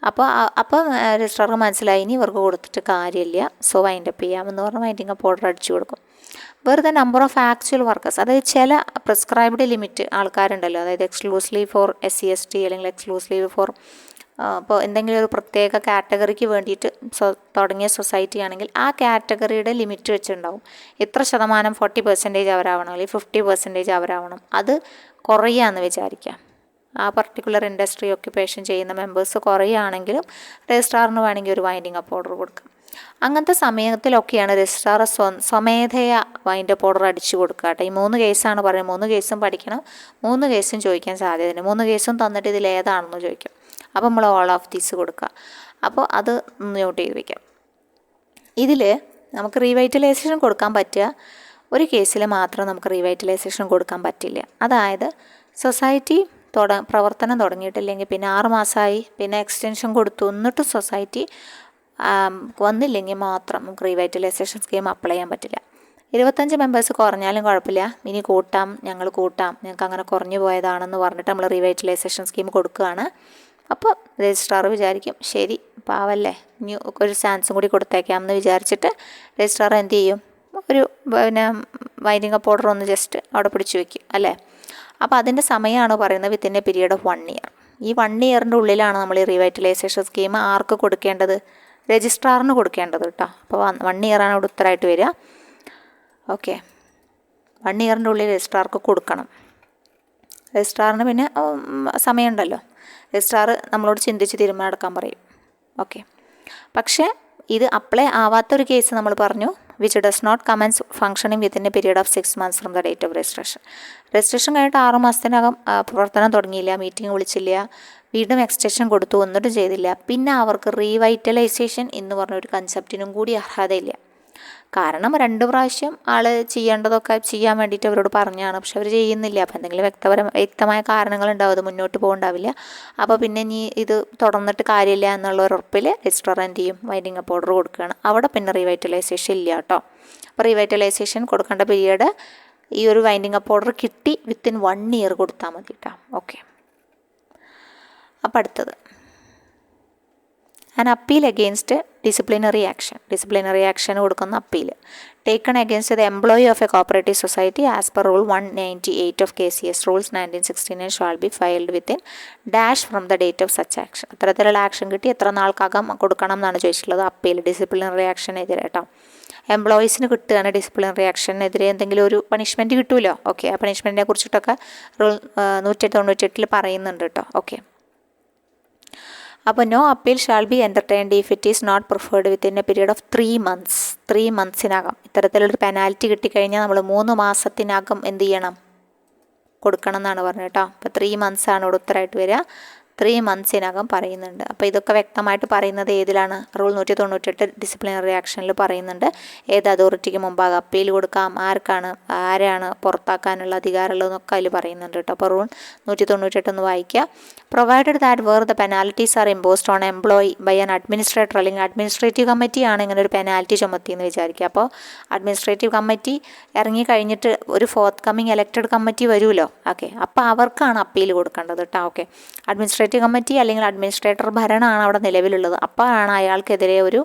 അപ്പം രജിസ്ട്രാർക്ക് മനസ്സിലായി ഇനി ഇവർക്ക് കൊടുത്തിട്ട് കാര്യമില്ല, സോ വൈൻഡപ്പ് ചെയ്യാമെന്ന് പറഞ്ഞ് വൈൻഡിങ് അപ്പ് ഓർഡർ അടിച്ചു കൊടുക്കും. വെറുതെ നമ്പർ ഓഫ് ആക്ച്വൽ വർക്കേഴ്സ്, അതായത് ചില പ്രിസ്ക്രൈബ്ഡ് ലിമിറ്റ് ആൾക്കാരുണ്ടല്ലോ, അതായത് എക്സ്ക്ലൂസീവ്ലി ഫോർ SC/ST അല്ലെങ്കിൽ എക്സ്ക്ലൂസീവ്ലി ഫോർ ഇപ്പോൾ എന്തെങ്കിലും ഒരു പ്രത്യേക കാറ്റഗറിക്ക് വേണ്ടിയിട്ട് തുടങ്ങിയ സൊസൈറ്റി ആണെങ്കിൽ ആ കാറ്റഗറിയുടെ ലിമിറ്റ് വെച്ചിട്ടുണ്ടാവും. ഇത്ര ശതമാനം 40% അവരാവണം അല്ലെങ്കിൽ 50% അവരാവണം. അത് കുറയാന്ന് വിചാരിക്കാം. ആ പർട്ടിക്കുലർ ഇൻഡസ്ട്രി ഓക്യുപ്പേഷൻ ചെയ്യുന്ന മെമ്പേഴ്സ് കുറയുകയാണെങ്കിലും രജിസ്ട്രാറിന് വേണമെങ്കിൽ ഒരു വൈൻഡിങ് അപ്പ് ഓർഡർ കൊടുക്കാം. അങ്ങനത്തെ സമയത്തിലൊക്കെയാണ് രജിസ്ട്രാർ സ്വമേധയാ വൈൻഡ് അപ്പ് ഓർഡർ അടിച്ചു കൊടുക്കുക കേട്ടോ. ഈ 3 കേസാണ് പറയുന്നത്. 3 കേസും പഠിക്കണം, 3 കേസും ചോദിക്കാൻ സാധ്യതയുണ്ട്. 3 കേസും തന്നിട്ട് ഇതിൽ ഏതാണെന്ന് ചോദിക്കും. അപ്പോൾ നമ്മൾ ഓൾ ഓഫ് ദീസ് കൊടുക്കുക. അപ്പോൾ അത് നോട്ട് ചെയ്ത് വയ്ക്കാം. ഇതിൽ നമുക്ക് റീവൈറ്റലൈസേഷൻ കൊടുക്കാൻ പറ്റുക ഒരു കേസിൽ മാത്രം നമുക്ക് റീവൈറ്റലൈസേഷൻ കൊടുക്കാൻ പറ്റില്ല. അതായത് സൊസൈറ്റി പ്രവർത്തനം തുടങ്ങിയിട്ടില്ലെങ്കിൽ പിന്നെ 6 മാസമായി, പിന്നെ എക്സ്റ്റൻഷൻ കൊടുത്തു, എന്നിട്ടും സൊസൈറ്റി വന്നില്ലെങ്കിൽ മാത്രം നമുക്ക് റീവൈറ്റലൈസേഷൻ സ്കീം അപ്ലൈ ചെയ്യാൻ പറ്റില്ല. 25 മെമ്പേഴ്സ് കുറഞ്ഞാലും കുഴപ്പമില്ല, ഇനി ഞങ്ങൾ കൂട്ടാം, ഞങ്ങൾക്ക് അങ്ങനെ കുറഞ്ഞു പോയതാണെന്ന് പറഞ്ഞിട്ട് നമ്മൾ റീവൈറ്റലൈസേഷൻ സ്കീം കൊടുക്കുകയാണ്. അപ്പോൾ രജിസ്ട്രാർ വിചാരിക്കും ശരി പാവല്ലേ, ഇനി ഒരു ചാൻസും കൂടി കൊടുത്തേക്കാമെന്ന് വിചാരിച്ചിട്ട് രജിസ്ട്രാർ എന്ത് ചെയ്യും, ഒരു വൈൻഡിങ് അപ്പ് ഓർഡർ ഒന്ന് ജസ്റ്റ് അവിടെ പിടിച്ചു വയ്ക്കും അല്ലേ. അപ്പോൾ അതിൻ്റെ സമയമാണ് പറയുന്നത് within a period of 1 year. ഈ 1 ഇയറിൻ്റെ ഉള്ളിലാണ് നമ്മൾ ഈ റീവൈറ്റലൈസേഷൻ സ്കീം ആർക്ക് കൊടുക്കേണ്ടത്, രജിസ്ട്രാറിന് കൊടുക്കേണ്ടത് കേട്ടോ. അപ്പോൾ 1 ഇയറാണ് ഇവിടെ ഉത്തരമായിട്ട് വരിക. ഓക്കെ, 1 ഇയറിൻ്റെ ഉള്ളിൽ രജിസ്ട്രാർക്ക് കൊടുക്കണം. രജിസ്ട്രാറിന് പിന്നെ സമയമുണ്ടല്ലോ, രജിസ്ട്രാർ നമ്മളോട് ചിന്തിച്ച് തീരുമാനം എടുക്കാൻ പറയും. ഓക്കെ, പക്ഷേ ഇത് അപ്ലൈ ആവാത്തൊരു കേസ് നമ്മൾ പറഞ്ഞു, which does not commence functioning within a period of 6 months from the date of registration. Registration കഴിഞ്ഞിട്ട് 6 മാസത്തിനകം പ്രവർത്തനം തുടങ്ങിയില്ല, മീറ്റിംഗ് വിളിച്ചില്ല, വീണ്ടും എക്സ്റ്റൻഷൻ കൊടുത്തു, ഒന്നിട്ടും ചെയ്തില്ല, പിന്നെ അവർക്ക് റീവൈറ്റലൈസേഷൻ എന്ന് പറഞ്ഞൊരു കൺസെപ്റ്റിനും കൂടി അർഹതയില്ല. കാരണം 2 പ്രാവശ്യം ആൾ ചെയ്യേണ്ടതൊക്കെ ചെയ്യാൻ വേണ്ടിയിട്ട് അവരോട് പറഞ്ഞാണ്, പക്ഷെ അവർ ചെയ്യുന്നില്ല. അപ്പോൾ എന്തെങ്കിലും വ്യക്തമായ കാരണങ്ങളുണ്ടാവും, അത് മുന്നോട്ട് പോകുന്നുണ്ടാവില്ല. അപ്പോൾ പിന്നെ ഇനി ഇത് തുടർന്നിട്ട് കാര്യമില്ല എന്നുള്ള ഒരു ഉറപ്പിൽ രജിസ്ട്രാർ എന്ത് ചെയ്യും, വൈൻഡിങ് അപ്പ് ഓർഡർ കൊടുക്കുകയാണ്. അവിടെ പിന്നെ റീവൈറ്റലൈസേഷൻ ഇല്ല കേട്ടോ. അപ്പോൾ റീവൈറ്റലൈസേഷൻ കൊടുക്കേണ്ട പീരീഡ് ഈ ഒരു വൈൻഡിങ് അപ്പ് ഓർഡർ കിട്ടി വിത്തിൻ 1 ഇയർ കൊടുത്താൽ മതി കേട്ടോ. ഓക്കെ, അപ്പോൾ അടുത്തത് an appeal against disciplinary action കൊടുക്കുന്ന appeal taken against the employee of a cooperative society as per rule 198 of KCS rules 1969 shall be filed within dash from the date of such action. അത്തരത്തിലുള്ള action കിട്ടി എത്ര നാൾക്കകം കൊടുക്കണം എന്നാണ് ചോദിച്ചിട്ടുള്ളത്. Appeal disciplinary ആക്ഷനെതിരെ കേട്ടോ. എംപ്ലോയീസിന് കിട്ടുകയാണ് disciplinary ആക്ഷനെതിരെ എന്തെങ്കിലും ഒരു പണിഷ്മെൻറ്റ് കിട്ടുമല്ലോ. ഓക്കെ, ആ പണിഷ്മെൻറ്റിനെ കുറിച്ചിട്ടൊക്കെ റൂൾ 198 പറയുന്നുണ്ട് കേട്ടോ. ഓക്കെ, അപ്പോൾ no appeal shall be entertained if it is not preferred within a period of 3 months. 3 monthsനകം ഇത്തരത്തിലൊരു പെനാൽറ്റി കിട്ടിക്കഴിഞ്ഞാൽ നമ്മൾ 3 മാസത്തിനകം എന്ത് ചെയ്യണം, കൊടുക്കണം എന്നാണ് പറഞ്ഞത് കേട്ടോ. അപ്പോൾ 3 months ആണ് ഇവിടെ ഉത്തരമായിട്ട് വരിക. 3 monthsനകം പറയുന്നുണ്ട്. അപ്പോൾ ഇതൊക്കെ വ്യക്തമായിട്ട് പറയുന്നത് ഏതിലാണ്, റൂൾ 198 ഡിസിപ്ലിനറി ആക്ഷനിൽ പറയുന്നുണ്ട്. ഏത് അതോറിറ്റിക്ക് മുമ്പാകെ അപ്പീൽ കൊടുക്കാം, ആരാണ് പുറത്താക്കാനുള്ള അധികാരമുള്ളതെന്നൊക്കെ അതിൽ പറയുന്നുണ്ട് കേട്ടോ. അപ്പോൾ റൂൾ 198 ഒന്ന് വായിക്കുക. Provided that where the penalties are imposed on employee by an administrator, അല്ലെങ്കിൽ അഡ്മിനിസ്ട്രേറ്റീവ് കമ്മിറ്റിയാണ് ഇങ്ങനെ ഒരു പെനാൽറ്റി ചുമത്തിയെന്ന് വിചാരിക്കുക. അപ്പോൾ അഡ്മിനിസ്ട്രേറ്റീവ് കമ്മിറ്റി ഇറങ്ങി കഴിഞ്ഞിട്ട് ഒരു ഫോർത്ത് കമ്മിങ് എലക്റ്റഡ് കമ്മിറ്റി വരുമല്ലോ. ഓക്കെ, അപ്പോൾ അവർക്കാണ് അപ്പീൽ കൊടുക്കേണ്ടത് കേട്ടോ. ഓക്കെ, അഡ്മിനിസ്ട്രേറ്റീവ് കമ്മിറ്റി അല്ലെങ്കിൽ അഡ്മിനിസ്ട്രേറ്റർ ഭരണമാണ് അവിടെ നിലവിലുള്ളത്. അപ്പോഴാണ് അയാൾക്കെതിരെ ഒരു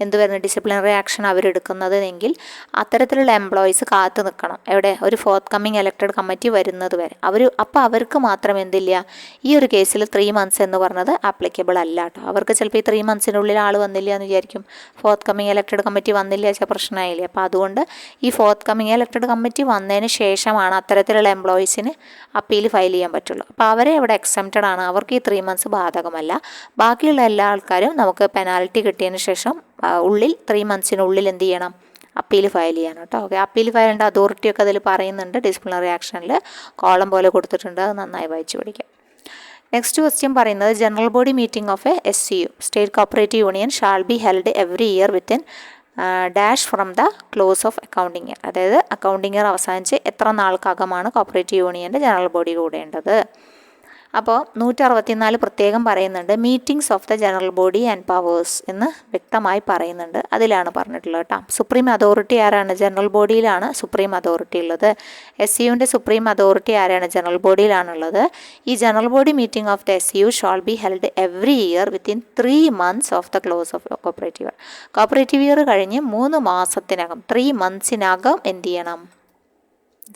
വരുന്ന ഡിസിപ്ലിനറി ആക്ഷൻ അവരെടുക്കുന്നത് എങ്കിൽ അത്തരത്തിലുള്ള എംപ്ലോയീസ് കാത്തു നിൽക്കണം. എവിടെ, ഒരു ഫോർത്ത് കമ്മിങ് എലക്റ്റഡ് കമ്മിറ്റി വരുന്നത് വരെ അപ്പോൾ അവർക്ക് മാത്രം എന്തില്ല, ഈ ഒരു കേസിൽ 3 months എന്ന് പറഞ്ഞത് ആപ്ലിക്കബിൾ അല്ല കേട്ടോ. അവർക്ക് ചിലപ്പോൾ ഈ 3 monthsനുള്ളിൽ ആൾ വന്നില്ല എന്ന് വിചാരിക്കും, ഫോർത്ത് കമ്മിങ് എലക്റ്റഡ് കമ്മിറ്റി വന്നില്ല വെച്ചാൽ പ്രശ്നമായില്ലേ. അപ്പോൾ അതുകൊണ്ട് ഈ ഫോർത്ത് കമ്മിങ് എലക്റ്റഡ് കമ്മിറ്റി വന്നതിന് ശേഷമാണ് അത്തരത്തിലുള്ള എംപ്ലോയീസിന് അപ്പീൽ ഫയൽ ചെയ്യാൻ പറ്റുള്ളൂ. അപ്പോൾ അവരെ ഇവിടെ എക്സംപ്റ്റഡ് ആണ്, അവർക്ക് ഈ 3 months ബാധകമല്ല. ബാക്കിയുള്ള എല്ലാ ആൾക്കാരും നമുക്ക് പെനാൽറ്റി കിട്ടിയതിന് ശേഷം 3 monthsനുള്ളിൽ എന്ത് ചെയ്യണം, അപ്പീൽ ഫയൽ ചെയ്യണം കേട്ടോ. ഓക്കെ, അപ്പീൽ ഫയൽ ചെയ്യേണ്ട അതോറിറ്റിയൊക്കെ അതിൽ പറയുന്നുണ്ട്, ഡിസിപ്ലിനറി ആക്ഷനിൽ കോളം പോലെ കൊടുത്തിട്ടുണ്ട്, അത് നന്നായി വായിച്ചു പഠിക്കാം. നെക്സ്റ്റ് ക്വസ്റ്റ്യൻ പറയുന്നത് general body meeting of A SCU state cooperative union shall be held every year within dash from the close of accounting year. അതായത് അക്കൗണ്ടിങ് ഇയർ അവസാനിച്ച് എത്ര നാൾക്കകമാണ് കോപ്പറേറ്റീവ് യൂണിയൻ്റെ ജനറൽ ബോഡി കൂടേണ്ടത്. അപ്പോൾ 164 പ്രത്യേകം പറയുന്നുണ്ട് meetings of the general body and powers എന്ന് വ്യക്തമായി പറയുന്നുണ്ട്. അതിലാണ് പറഞ്ഞിട്ടുള്ളത് കേട്ടോ. സുപ്രീം അതോറിറ്റി ആരാണ്? ജനറൽ ബോഡിയിലാണ് സുപ്രീം അതോറിറ്റി ഉള്ളത്. SCUവിൻ്റെ സുപ്രീം അതോറിറ്റി ആരാണ്? ജനറൽ ബോഡിയിലാണുള്ളത്. ഈ general body meeting of the SCU shall be held every year within 3 months of the close of cooperative year. Cooperative year കഴിഞ്ഞ് 3 മാസത്തിനകം 3 monthsനകം എന്ത് ചെയ്യണം?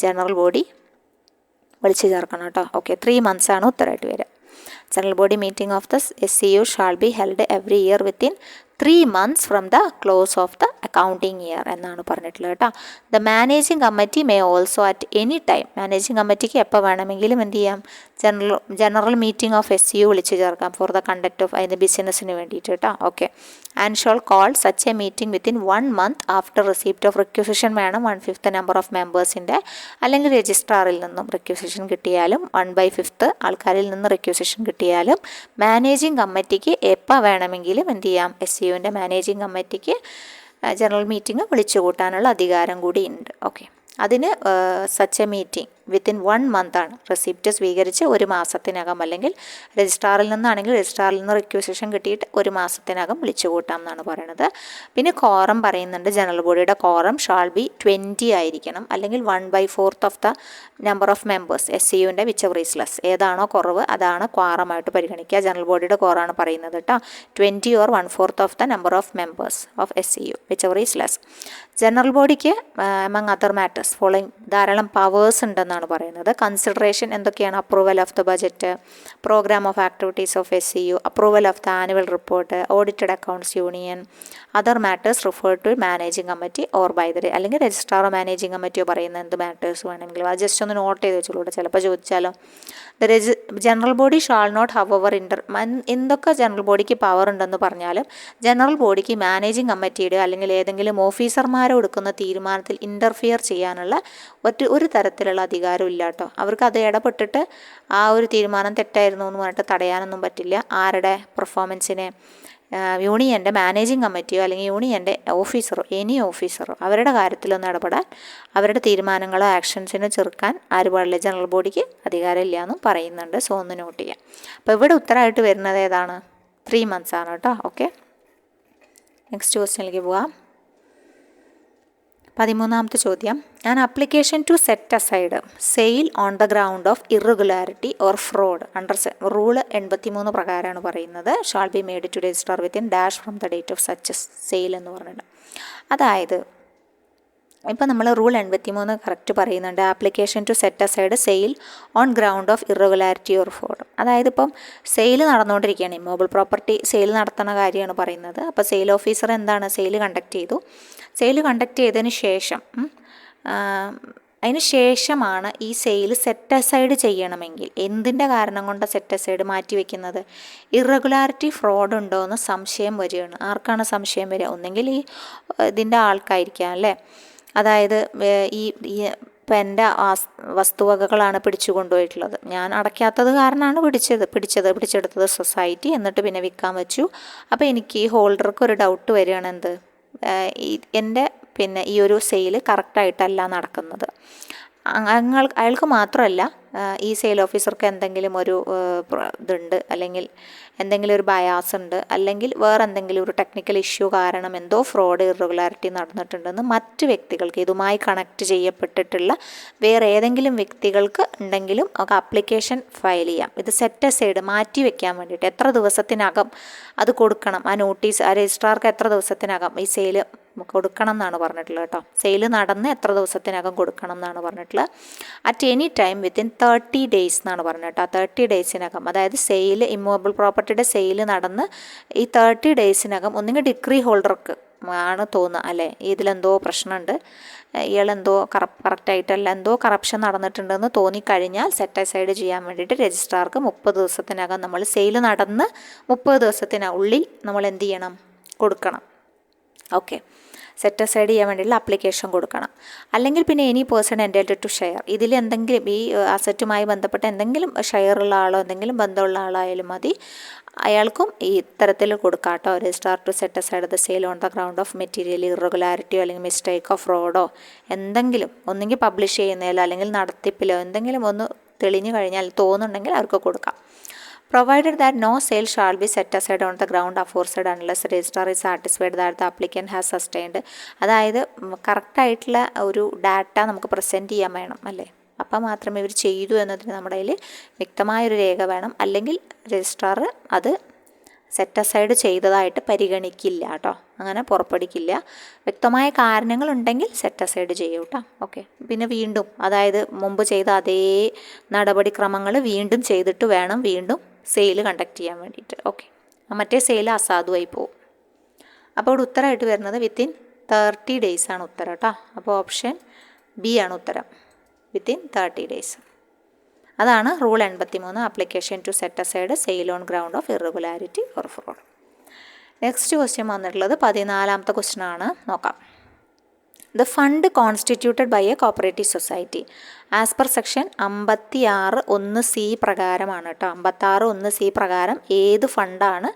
ജനറൽ ബോഡി വിളിച്ചു ചേർക്കണം കേട്ടോ. ഓക്കെ, 3 months ആണ് ഉത്തരമായിട്ട് വരിക. General body meeting of the SCU shall be held every year within 3 months from the close of the accounting year എന്നാണ് പറഞ്ഞിട്ടുള്ളത് കേട്ടോ. The managing committee may also at any time, managing കമ്മിറ്റിക്ക് എപ്പോൾ വേണമെങ്കിലും എന്ത് ചെയ്യാം? ജനറൽ മീറ്റിംഗ് ഓഫ് SCU വിളിച്ചു ചേർക്കാം ഫോർ ദ കണ്ടക്ട് ഓഫ് അതിൻ്റെ ബിസിനസ്സിന് വേണ്ടിയിട്ട് കേട്ടോ. Okay, and shawl call such A meeting within 1 month after receipt of requisition വേണം 1/5 നമ്പർ ഓഫ് മെമ്പേഴ്സിൻ്റെ, അല്ലെങ്കിൽ രജിസ്ട്രാറിൽ നിന്നും റിക്വസിഷൻ കിട്ടിയാലും 1/5 ആൾക്കാരിൽ നിന്ന് റിക്വസിഷൻ കിട്ടിയാലും മാനേജിങ് കമ്മിറ്റിക്ക് എപ്പോൾ വേണമെങ്കിലും എന്ത് ചെയ്യാം? SCUവിൻ്റെ മാനേജിങ് കമ്മിറ്റിക്ക് ജനറൽ മീറ്റിംഗ് വിളിച്ചു കൂട്ടാനുള്ള അധികാരം കൂടി ഉണ്ട്. ഓക്കെ, അതിന് such A meeting within 1 month ആണ്. റെസിപ്റ്റ് സ്വീകരിച്ച് 1 മാസത്തിനകം, അല്ലെങ്കിൽ രജിസ്ട്രാറിൽ നിന്നാണെങ്കിൽ രജിസ്ട്രാറിൽ നിന്ന് റിക്വസിഷൻ കിട്ടിയിട്ട് 1 മാസത്തിനകം വിളിച്ചു കൂട്ടാം എന്നാണ് പറയുന്നത്. പിന്നെ കോറം പറയുന്നുണ്ട്. ജനറൽ ബോഡിയുടെ കോറം ഷാൾ ബി 20 ആയിരിക്കണം, അല്ലെങ്കിൽ 1/4 of the number of members SCUവിൻ്റെ വിച്ച് എവർ ഈസ് ലെസ്. ഏതാണോ കുറവ് അതാണ് ക്വാറമായിട്ട് പരിഗണിക്കുക. ജനറൽ ബോഡിയുടെ കോറാണ് പറയുന്നത് കേട്ടോ. 20 or 1/4 of the number of members of SCU whichever is less. General ബോഡിക്ക് among അതർ മാറ്റേഴ്സ് ഫോളോയിങ് ധാരാളം പവേഴ്സ് ഉണ്ടെന്നാണ് പറയുന്നത്. കൺസിഡറേഷൻ എന്തൊക്കെയാണ്? Approval of the budget, program of activities of SCU, approval of the annual report, audited accounts union, other matters refer to managing committee or by the, അല്ലെങ്കിൽ രജിസ്ട്രാറോ managing കമ്മിറ്റിയോ പറയുന്ന എന്ത് matters വേണമെങ്കിലും അത് ജസ്റ്റ് ഒന്ന് നോട്ട് ചെയ്ത് വെച്ചോളൂ. ചിലപ്പോൾ ചോദിച്ചാലോ. General body shall not have എന്തൊക്കെ ജനറൽ ബോഡിക്ക് പവർ ഉണ്ടെന്ന് പറഞ്ഞാലും ജനറൽ ബോഡിക്ക് മാനേജിങ് കമ്മിറ്റിയുടെ അല്ലെങ്കിൽ ഏതെങ്കിലും ഓഫീസർമാരോ എടുക്കുന്ന തീരുമാനത്തിൽ ഇൻ്റർഫിയർ ചെയ്യാനുള്ള ഒരു തരത്തിലുള്ള അധികാരം ഇല്ല കേട്ടോ. അവർക്ക് അത് ഇടപെട്ടിട്ട് ആ ഒരു തീരുമാനം തെറ്റായിരുന്നു എന്ന് പറഞ്ഞിട്ട് തടയാനൊന്നും പറ്റില്ല. ആരുടെ പെർഫോമൻസിനെ? യൂണിയൻ്റെ മാനേജിങ് കമ്മിറ്റിയോ അല്ലെങ്കിൽ യൂണിയൻ്റെ ഓഫീസറോ എനി ഓഫീസറോ അവരുടെ കാര്യത്തിലൊന്നും ഇടപെടാൻ, അവരുടെ തീരുമാനങ്ങളോ ആക്ഷൻസിനോ ചെറുക്കാൻ ആര് പാടില്ല? ജനറൽ ബോഡിക്ക് അധികാരമില്ല എന്നും പറയുന്നുണ്ട്. സോ ഒന്ന് നോട്ട് ചെയ്യാം. അപ്പോൾ ഇവിടെ ഉത്തരമായിട്ട് വരുന്നത് ഏതാണ്? 3 months ആണ് കേട്ടോ. ഓക്കെ, നെക്സ്റ്റ് ക്വസ്റ്റ്യനിലേക്ക് പോവാം. 13ാമത്തെ ചോദ്യം. An application to set aside sale on the ground of irregularity or fraud under rule 83 പ്രകാരമാണ് പറയുന്നത്. Shall be made to register within dash from the date of such sale എന്ന് പറഞ്ഞിട്ട്. അതായത് ഇപ്പോൾ നമ്മൾ റൂൾ 83 കറക്റ്റ് പറയുന്നുണ്ട്. Application to set aside sale on ground of irregularity or fraud. അതായത് ഇപ്പം സെയിൽ നടന്നുകൊണ്ടിരിക്കുകയാണ്, ഇമ്മോബിൾ പ്രോപ്പർട്ടി സെയിൽ നടത്തുന്ന കാര്യമാണ് പറയുന്നത്. അപ്പോൾ സെയിൽ ഓഫീസർ എന്താണ്? സെയിൽ കണ്ടക്ട് ചെയ്തു. സെയിൽ കണ്ടക്ട് ചെയ്തതിന് ശേഷം അതിന് ശേഷമാണ് ഈ സെയിൽ സെറ്റ് അസൈഡ് ചെയ്യണമെങ്കിൽ എന്തിൻ്റെ കാരണം കൊണ്ട് സെറ്റ് അസൈഡ് മാറ്റി വയ്ക്കുന്നത്? ഇറഗുലാരിറ്റി ഫ്രോഡ് ഉണ്ടോ എന്ന് സംശയം വരികയാണ്. ആർക്കാണ് സംശയം വരിക? ഒന്നെങ്കിൽ ഈ ഇതിൻ്റെ ആൾക്കായിരിക്കാം അല്ലേ. അതായത് ഇപ്പം എൻ്റെ വസ്തുവകകളാണ് പിടിച്ചു കൊണ്ടുപോയിട്ടുള്ളത്, ഞാൻ അടയ്ക്കാത്തത് കാരണമാണ് പിടിച്ചെടുത്തത് സൊസൈറ്റി, എന്നിട്ട് പിന്നെ വിൽക്കാൻ വെച്ചു. അപ്പോൾ എനിക്ക് ഈ ഹോൾഡർക്ക് ഒരു ഡൗട്ട് വരികയാണ്. എന്ത്? എൻ്റെ പിന്നെ ഈ ഒരു സെയിൽ കറക്റ്റായിട്ടല്ല നടക്കുന്നത്. അയാൾക്ക് മാത്രമല്ല, ഈ സെയിൽ ഓഫീസർക്ക് എന്തെങ്കിലും ഒരു ഇതുണ്ട്, അല്ലെങ്കിൽ എന്തെങ്കിലും ഒരു ബയാസ് ഉണ്ട്, അല്ലെങ്കിൽ വേറെ എന്തെങ്കിലും ഒരു ടെക്നിക്കൽ ഇഷ്യൂ കാരണം എന്തോ ഫ്രോഡ് ഇറഗുലാരിറ്റി നടന്നിട്ടുണ്ടെന്ന് മറ്റ് വ്യക്തികൾക്ക്, ഇതുമായി കണക്ട് ചെയ്യപ്പെട്ടിട്ടുള്ള വേറെ ഏതെങ്കിലും വ്യക്തികൾക്ക് ഉണ്ടെങ്കിലും ഒക്കെ ആപ്ലിക്കേഷൻ ഫയൽ ചെയ്യാം. ഇത് സെറ്റ് അസൈഡ് മാറ്റി വെക്കാൻ വേണ്ടിയിട്ട് എത്ര ദിവസത്തിനകം അത് കൊടുക്കണം, ആ നോട്ടീസ് ആ രജിസ്ട്രാർക്ക് എത്ര ദിവസത്തിനകം ഈ സെയിൽ കൊടുക്കണം എന്നാണ് പറഞ്ഞിട്ടുള്ളത് കേട്ടോ. സെയിൽ നടന്ന് എത്ര ദിവസത്തിനകം കൊടുക്കണം എന്നാണ് പറഞ്ഞിട്ടുള്ളത്. At any time within 30 days എന്നാണ് പറഞ്ഞത് കേട്ടോ. 30 daysനകം, അതായത് സെയിൽ ഇമ്മൂവബിൾ പ്രോപ്പർട്ടിയുടെ സെയിൽ നടന്ന് ഈ 30 daysനകം ഒന്നുകിൽ ഡിഗ്രി ഹോൾഡർക്ക് ആണ് തോന്നുക അല്ലേ, ഇതിലെന്തോ പ്രശ്നമുണ്ട്, ഇയാളെന്തോ കറക്റ്റായിട്ടല്ല എന്തോ കറപ്ഷൻ നടന്നിട്ടുണ്ടെന്ന് തോന്നിക്കഴിഞ്ഞാൽ സെറ്റ് അസൈഡ് ചെയ്യാൻ വേണ്ടിയിട്ട് രജിസ്ട്രാർക്ക് 30 ദിവസത്തിനകം, നമ്മൾ സെയിൽ നടന്ന് 30 ദിവസത്തിനുള്ളിൽ നമ്മൾ എന്ത് ചെയ്യണം? കൊടുക്കണം. ഓക്കെ, സെറ്റ് അസൈഡ് ചെയ്യാൻ വേണ്ടിയുള്ള ആപ്ലിക്കേഷൻ കൊടുക്കണം. അല്ലെങ്കിൽ പിന്നെ any person entitled to share, ഇതിൽ എന്തെങ്കിലും ഈ അസറ്റുമായി ബന്ധപ്പെട്ട എന്തെങ്കിലും ഷെയറുള്ള ആളോ എന്തെങ്കിലും ബന്ധമുള്ള ആളായാലും മതി, അയാൾക്കും ഈ ഇത്തരത്തിൽ കൊടുക്കാം കേട്ടോ. Registrar to set aside the sale on the ground of material ഇറഗുലാരിറ്റിയോ അല്ലെങ്കിൽ മിസ്റ്റേക്കോ ഫ്രോഡോ എന്തെങ്കിലും ഒന്നെങ്കിൽ പബ്ലിഷ് ചെയ്യുന്നതിലോ അല്ലെങ്കിൽ നടത്തിപ്പിലോ എന്തെങ്കിലും ഒന്ന് തെളിഞ്ഞു കഴിഞ്ഞാൽ തോന്നുന്നുണ്ടെങ്കിൽ അവർക്ക് കൊടുക്കാം. Provided that no sale shall be set aside on the ground aforesaid unless the registrar is satisfied that the applicant has sustained. അതായത് കറക്റ്റായിട്ടുള്ള ഒരു ഡാറ്റ നമുക്ക് പ്രസൻറ്റ് ചെയ്യാൻ വേണം അല്ലേ, അപ്പം മാത്രമേ ഇവർ ചെയ്തു എന്നതിന് നമ്മുടെ കയ്യിൽ വ്യക്തമായൊരു രേഖ വേണം. അല്ലെങ്കിൽ രജിസ്ട്രാർ അത് സെറ്റ് അസൈഡ് ചെയ്തതായിട്ട് പരിഗണിക്കില്ല കേട്ടോ, അങ്ങനെ പുറപ്പെടുവിക്കില്ല. വ്യക്തമായ കാരണങ്ങളുണ്ടെങ്കിൽ സെറ്റ് അസൈഡ് ചെയ്യും കേട്ടോ. ഓക്കെ, പിന്നെ വീണ്ടും അതായത് മുമ്പ് ചെയ്ത അതേ നടപടിക്രമങ്ങൾ വീണ്ടും ചെയ്തിട്ട് വേണം വീണ്ടും സെയിൽ കണ്ടക്ട് ചെയ്യാൻ വേണ്ടിയിട്ട്. ഓക്കെ, മറ്റേ സെയിൽ അസാധുവായി പോകും. അപ്പോൾ ഇവിടെ ഉത്തരമായിട്ട് വരുന്നത് വിത്തിൻ 30 days ആണ് ഉത്തരം കേട്ടോ. അപ്പോൾ ഓപ്ഷൻ ബി ആണ് ഉത്തരം, വിത്തിൻ 30 days. അതാണ് rule 83, application to set aside sale on ground of irregularity or fraud. Next question വന്നിട്ടുള്ളത് 14ാമത്തെ ക്വസ്റ്റ്യൻ ആണ്, നോക്കാം. The fund constituted by a cooperative society as per section 56(1)(c) പ്രകാരമാണ് കേട്ടോ. 56(1)(c) പ്രകാരം ഏത് ഫണ്ടാണ്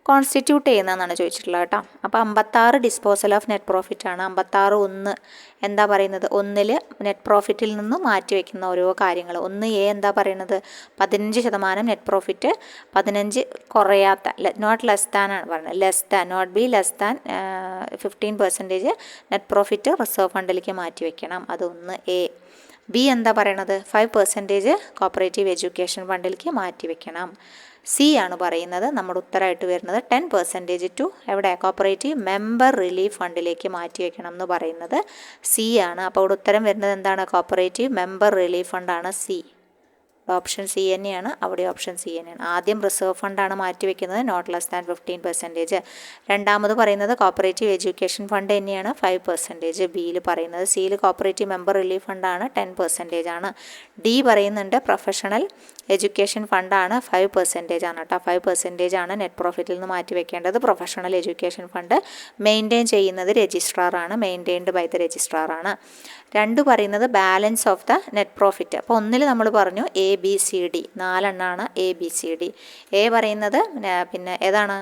കോൺസ്റ്റിറ്റ്യൂട്ട് ചെയ്യുന്നതെന്നാണ് ചോദിച്ചിട്ടുള്ളത് കേട്ടോ. അപ്പോൾ 56 ഡിസ്പോസൽ ഓഫ് നെറ്റ് പ്രോഫിറ്റ് ആണ്. 56(1) എന്താ പറയുന്നത്, 1 നെറ്റ് പ്രോഫിറ്റിൽ നിന്ന് മാറ്റി വയ്ക്കുന്ന ഓരോ കാര്യങ്ങൾ. 1A എന്താ പറയുന്നത്, 15% നെറ്റ് പ്രോഫിറ്റ്, 15 കുറയാത്ത, നോട്ട് ലെസ് ദാൻ ആണ് പറയുന്നത്, less than, not be less than 15% net profit reserve ഫണ്ടിലേക്ക് മാറ്റി വയ്ക്കണം. അത് 1A. ബി എന്താ പറയണത്, 5% കോപ്പറേറ്റീവ് എഡ്യൂക്കേഷൻ ഫണ്ടിലേക്ക് മാറ്റി വയ്ക്കണം. സി ആണ് പറയുന്നത് നമ്മുടെ ഉത്തരമായിട്ട് വരുന്നത് 10% ടു എവിടെ, കോപ്പറേറ്റീവ് മെമ്പർ റിലീഫ് ഫണ്ടിലേക്ക് മാറ്റി വയ്ക്കണം എന്ന് പറയുന്നത് സി ആണ്. അപ്പോൾ ഇവിടെ ഉത്തരം വരുന്നത് എന്താണ്, കോപ്പറേറ്റീവ് മെമ്പർ റിലീഫ് ഫണ്ടാണ് സി. ഓപ്ഷൻ സി തന്നെയാണ്, അവിടെ ഓപ്ഷൻ സി തന്നെയാണ്. ആദ്യം റിസർവ് ഫണ്ടാണ് മാറ്റി വയ്ക്കുന്നത്, നോട്ട് ലെസ് ദാൻ 15%. രണ്ടാമത് പറയുന്നത് കോപ്പറേറ്റീവ് എഡ്യൂക്കേഷൻ ഫണ്ട് തന്നെയാണ്, 5%. ബിയിൽ പറയുന്നത്, സിയിൽ കോപ്പറേറ്റീവ് മെമ്പർ റിലീഫ് ഫണ്ടാണ് 10% ആണ്. ഡി പറയുന്നുണ്ട് പ്രൊഫഷണൽ എഡ്യൂക്കേഷൻ ഫണ്ടാണ് 5% ആണ് കേട്ടോ. 5% ആണ് നെറ്റ് പ്രോഫിറ്റിൽ നിന്ന് മാറ്റി വെക്കേണ്ടത്. പ്രൊഫഷണൽ എഡ്യൂക്കേഷൻ ഫണ്ട് മെയിൻറ്റെയിൻ ചെയ്യുന്നത് രജിസ്ട്രാറാണ്, മെയിൻറ്റെയിൻഡ് ബൈ ദ രജിസ്ട്രാറാണ്. 2 പറയുന്നത് balance of the net profit. അപ്പോൾ 1 നമ്മൾ പറഞ്ഞു ABCD, 4 എണ്ണമാണ് ABCD. എ പറയുന്നത് പിന്നെ ഏതാണ്,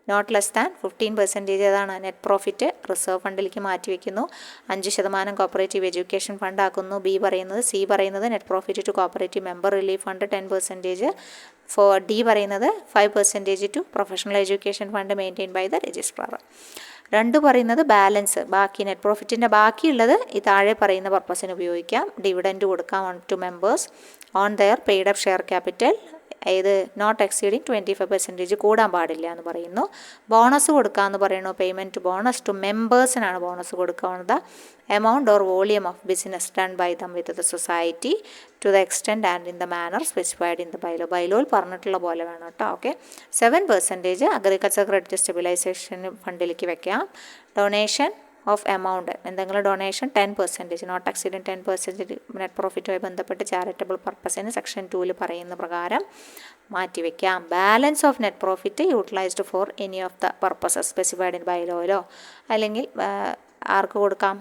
നോട്ട് ലെസ് ദാൻ 15% ഏതാണ്, നെറ്റ് പ്രോഫിറ്റ് റിസർവ് ഫണ്ടിലേക്ക് മാറ്റി വയ്ക്കുന്നു, 5% കോപ്പറേറ്റീവ് എഡ്യൂക്കേഷൻ ഫണ്ട് ആക്കുന്നു. ബി പറയുന്നത്, സി പറയുന്നത് net profit to cooperative member relief fund 10%. D പറയുന്നത് 5% to professional education fund maintain by the registrar. 2 പറയുന്നത് ബാലൻസ്, ബാക്കി നെറ്റ് പ്രോഫിറ്റിൻ്റെ ബാക്കിയുള്ളത് ഈ താഴെ പറയുന്ന പർപ്പസിന് ഉപയോഗിക്കാം. ഡിവിഡൻഡ് കൊടുക്കാം to members on their paid up share capital, ഏത് നോട്ട് എക്സീഡിങ് 25% കൂടാൻ പാടില്ല എന്ന് പറയുന്നു. ബോണസ് കൊടുക്കാമെന്ന് പറയുന്നു, പേയ്മെൻറ്റ് ബോണസ് ടു മെമ്പേഴ്സിനാണ് ബോണസ് കൊടുക്കാവുന്നത്. Amount or volume of business done by them with the society to the extend and in the manner specified in the bylaw. ബൈലോയിൽ പറഞ്ഞിട്ടുള്ള പോലെ വേണം കേട്ടോ. ഓക്കെ, 7% അഗ്രികൾച്ചർ ക്രെഡിറ്റ് സ്റ്റെബിലൈസേഷൻ ഫണ്ടിലേക്ക് വെക്കാം. ഡൊണേഷൻ ഓഫ് എമൗണ്ട്, എന്തെങ്കിലും ഡൊണേഷൻ 10%, നോട്ട് എക്സീഡിങ് 10% നെറ്റ് പ്രോഫിറ്റുമായി ബന്ധപ്പെട്ട് ചാരിറ്റബിൾ പർപ്പസിന് സെക്ഷൻ 2 പറയുന്ന പ്രകാരം മാറ്റിവെക്കാം. Balance of net profit utilised for any of the purposes specified in ബൈലോയിലോ, അല്ലെങ്കിൽ ആർക്ക് കൊടുക്കാം,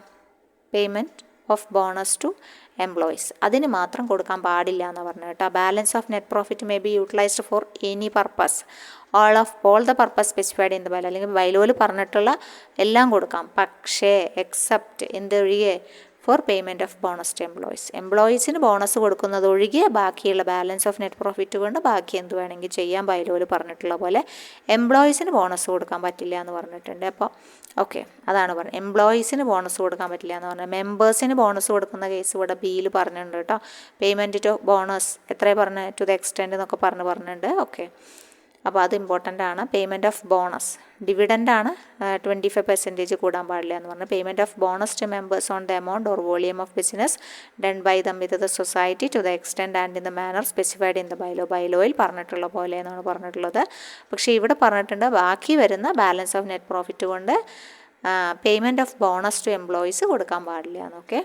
payment of bonus to employees, അതിന് മാത്രം കൊടുക്കാൻ പാടില്ല എന്ന് പറഞ്ഞു കേട്ടോ. Balance of net profit may be utilised for any purpose, all the purpose specified in the bylaw, അല്ലെങ്കിൽ ബൈലോയിൽ പറഞ്ഞിട്ടുള്ള എല്ലാം കൊടുക്കാം. പക്ഷേ എക്സെപ്റ്റ് എന്തൊഴികെ for payment of bonus to employees, എംപ്ലോയീസിന് ബോണസ് കൊടുക്കുന്നത് ഒഴികെ ബാക്കിയുള്ള ബാലൻസ് ഓഫ് നെറ്റ് പ്രോഫിറ്റ് കൊണ്ട് ബാക്കി എന്ത് വേണമെങ്കിൽ ചെയ്യാം. ബൈലോയിൽ പറഞ്ഞിട്ടുള്ള പോലെ എംപ്ലോയീസിന് ബോണസ് കൊടുക്കാൻ പറ്റില്ല എന്ന് പറഞ്ഞിട്ടുണ്ട്. അപ്പോൾ ഓക്കെ, അതാണ് പറഞ്ഞത്, എംപ്ലോയീസിന് ബോണസ് കൊടുക്കാൻ പറ്റില്ല എന്ന് പറഞ്ഞാൽ. മെമ്പേഴ്സിന് ബോണസ് കൊടുക്കുന്ന കേസ് ഇവിടെ ബിയിൽ പറഞ്ഞിട്ടുണ്ട് കേട്ടോ. പേയ്മെൻറ്റ് ടു ബോണസ് എത്രയാണ് പറഞ്ഞത്, ടു ദ എക്സ്റ്റെൻഡ് എന്നൊക്കെ പറഞ്ഞിട്ടുണ്ട്. ഓക്കെ, അപ്പോൾ അത് ഇമ്പോർട്ടൻ്റ് ആണ്. പേയ്മെൻറ്റ് ഓഫ് ബോണസ്, ഡിവിഡൻ്റാണ് 25% കൂടാൻ പാടില്ല എന്ന് പറഞ്ഞു. Payment of bonus to members on the amount or volume of business done by them with the society to the extend and in the manner specified in the bylaw, ബൈലോയിൽ പറഞ്ഞിട്ടുള്ള പോലെ എന്നാണ് പറഞ്ഞിട്ടുള്ളത്. പക്ഷേ ഇവിടെ പറഞ്ഞിട്ടുണ്ട് ബാക്കി വരുന്ന ബാലൻസ് ഓഫ് നെറ്റ് പ്രോഫിറ്റ് കൊണ്ട് payment of bonus to employees കൊടുക്കാൻ പാടില്ല എന്നൊക്കെ.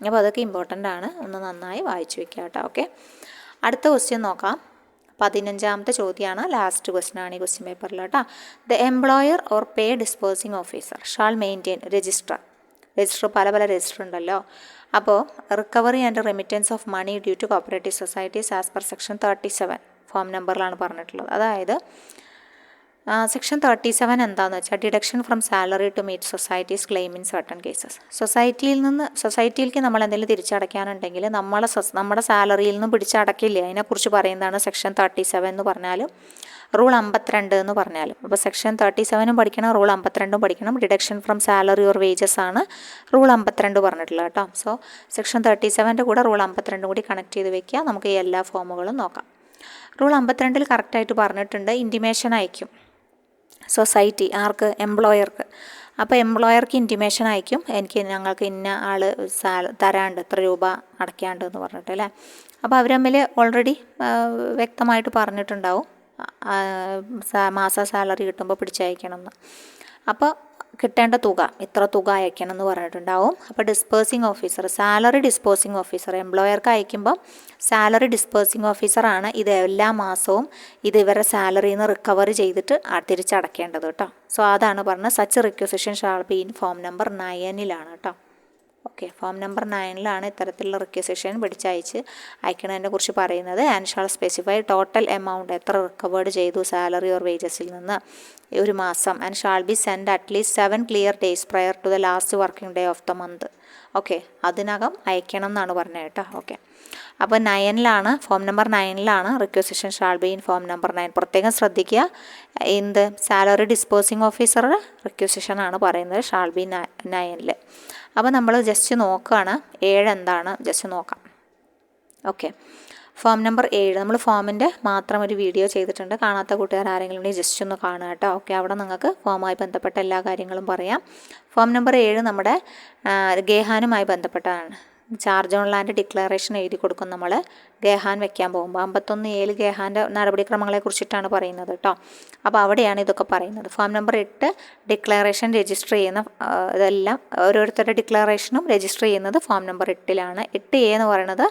അപ്പോൾ അതൊക്കെ ഇമ്പോർട്ടൻ്റ് ആണ്, ഒന്ന് നന്നായി വായിച്ചു വെക്കുക കേട്ടോ. ഓക്കെ, അടുത്ത ക്വസ്റ്റ്യൻ നോക്കാം. 15ാമത്തെ ചോദ്യമാണ്, ലാസ്റ്റ് ക്വസ്റ്റ്യൻ ആണ് ഈ ക്വസ്റ്റ്യൻ പേപ്പറിൽ കേട്ടോ. The employer or pay disposing officer shall maintain register പല രജിസ്റ്റർ ഉണ്ടല്ലോ. അപ്പോൾ recovery and remittance of money due to cooperative societies as per section 37 form നമ്പറിലാണ് പറഞ്ഞിട്ടുള്ളത്. അതായത് സെക്ഷൻ 37 എന്താണെന്ന് വെച്ചാൽ deduction from salary to meet societies claim in certain cases. സൊസൈറ്റിയിലേക്ക് നമ്മൾ എന്തെങ്കിലും തിരിച്ചടയ്ക്കാനുണ്ടെങ്കിൽ നമ്മുടെ സാലറിയിൽ നിന്ന് പിടിച്ചടക്കില്ലേ, അതിനെക്കുറിച്ച് പറയുന്നതാണ് സെക്ഷൻ 37 എന്ന് പറഞ്ഞാലും റൂൾ 52 എന്ന് പറഞ്ഞാലും. അപ്പോൾ സെക്ഷൻ 37 പഠിക്കണം, റൂൾ 52 പഠിക്കണം. Deduction from salary or wages ആണ് റൂൾ 52 പറഞ്ഞിട്ടുള്ളത് കേട്ടോ. സോ സെക്ഷൻ 37 കൂടെ റൂൾ 52 കൂടി കണക്ട് ചെയ്ത് വെക്കുക. നമുക്ക് ഈ എല്ലാ ഫോമുകളും നോക്കാം. റൂൾ 52 കറക്റ്റായിട്ട് പറഞ്ഞിട്ടുണ്ട്, ഇൻറ്റിമേഷൻ അയക്കും സൊസൈറ്റി ആർക്ക്, എംപ്ലോയർക്ക്. അപ്പോൾ എംപ്ലോയർക്ക് ഇൻറ്റിമേഷൻ അയക്കും, ഞങ്ങൾക്ക് ഇന്ന ആൾ തരാണ്ട് ഇത്ര രൂപ അടയ്ക്കാണ്ട് എന്ന് പറഞ്ഞിട്ട് അല്ലേ. അപ്പോൾ അവർ തമ്മിൽ ഓൾറെഡി വ്യക്തമായിട്ട് പറഞ്ഞിട്ടുണ്ടാവും മാസ സാലറി കിട്ടുമ്പോൾ പിടിച്ചയക്കണം എന്ന്. അപ്പോൾ കിട്ടേണ്ട തുക ഇത്ര തുക അയക്കണം എന്ന് പറഞ്ഞിട്ടുണ്ടാവും. അപ്പോൾ disbursing officer, salary disbursing officer എംപ്ലോയർക്ക് അയക്കുമ്പം സാലറി ഡിസ്പേഴ്സിങ് ഓഫീസറാണ് ഇത് എല്ലാ മാസവും ഇത് ഇവരുടെ സാലറിയിൽ നിന്ന് റിക്കവർ ചെയ്തിട്ട് തിരിച്ചടക്കേണ്ടത് കേട്ടോ. സോ അതാണ് പറഞ്ഞത്, such requisition shall be in form number 9 കേട്ടോ. ഓക്കെ, ഫോം നമ്പർ 9 ഇത്തരത്തിലുള്ള റിക്വസിഷൻ അയക്കണതിനെ കുറിച്ച് പറയുന്നത്. And shall specify total amount എത്ര റിക്കവേർഡ് ചെയ്തു സാലറി ഓർ വേജസിൽ നിന്ന് ഒരു മാസം. And shall be send at least 7 clear days prior to the last working day of the month. Okay, അതിനകം അയക്കണം എന്നാണ് പറഞ്ഞത് കേട്ടോ. ഓക്കെ, അപ്പോൾ 9 form number 9 requisition shall be in form number 9. പ്രത്യേകം ശ്രദ്ധിക്കുക, എന്ത് സാലറി ഡിസ്പോസിങ് ഓഫീസറുടെ റിക്വസിഷനാണ് പറയുന്നത് ഷാൾ ബി 9. അപ്പോൾ നമ്മൾ ജസ്റ്റ് നോക്കുകയാണ് 7 എന്താണ് ജസ്റ്റ് നോക്കാം. ഓക്കെ, ഫോം നമ്പർ 7 നമ്മൾ ഫോമിൻ്റെ മാത്രം ഒരു വീഡിയോ ചെയ്തിട്ടുണ്ട്, കാണാത്ത കൂട്ടുകാർ ആരെങ്കിലും ഉണ്ടെങ്കിൽ ജസ്റ്റ് ഒന്ന് കാണുക കേട്ടോ. ഓക്കെ, അവിടെ നിങ്ങൾക്ക് ഫോമുമായി ബന്ധപ്പെട്ട എല്ലാ കാര്യങ്ങളും പറയാം. ഫോം നമ്പർ 7 നമ്മുടെ ഗേഹാനുമായി ബന്ധപ്പെട്ടതാണ്. ചാർജ് ഓൺ ലാൻഡ് ഡിക്ലറേഷൻ എഴുതി കൊടുക്കും നമ്മൾ ഗേഹാൻ വെക്കാൻ പോകുമ്പോൾ. 51A ഗേഹാൻ്റെ നടപടിക്രമങ്ങളെ കുറിച്ചിട്ടാണ് പറയുന്നത് കേട്ടോ. അപ്പോൾ അവിടെയാണ് ഇതൊക്കെ പറയുന്നത്. ഫോം നമ്പർ 8 ഡിക്ലറേഷൻ രജിസ്റ്റർ ചെയ്യുന്ന ഇതെല്ലാം ഓരോരുത്തരുടെ ഡിക്ലറേഷനും രജിസ്റ്റർ ചെയ്യുന്നത് ഫോം നമ്പർ 8 8A എന്ന് പറയുന്നത്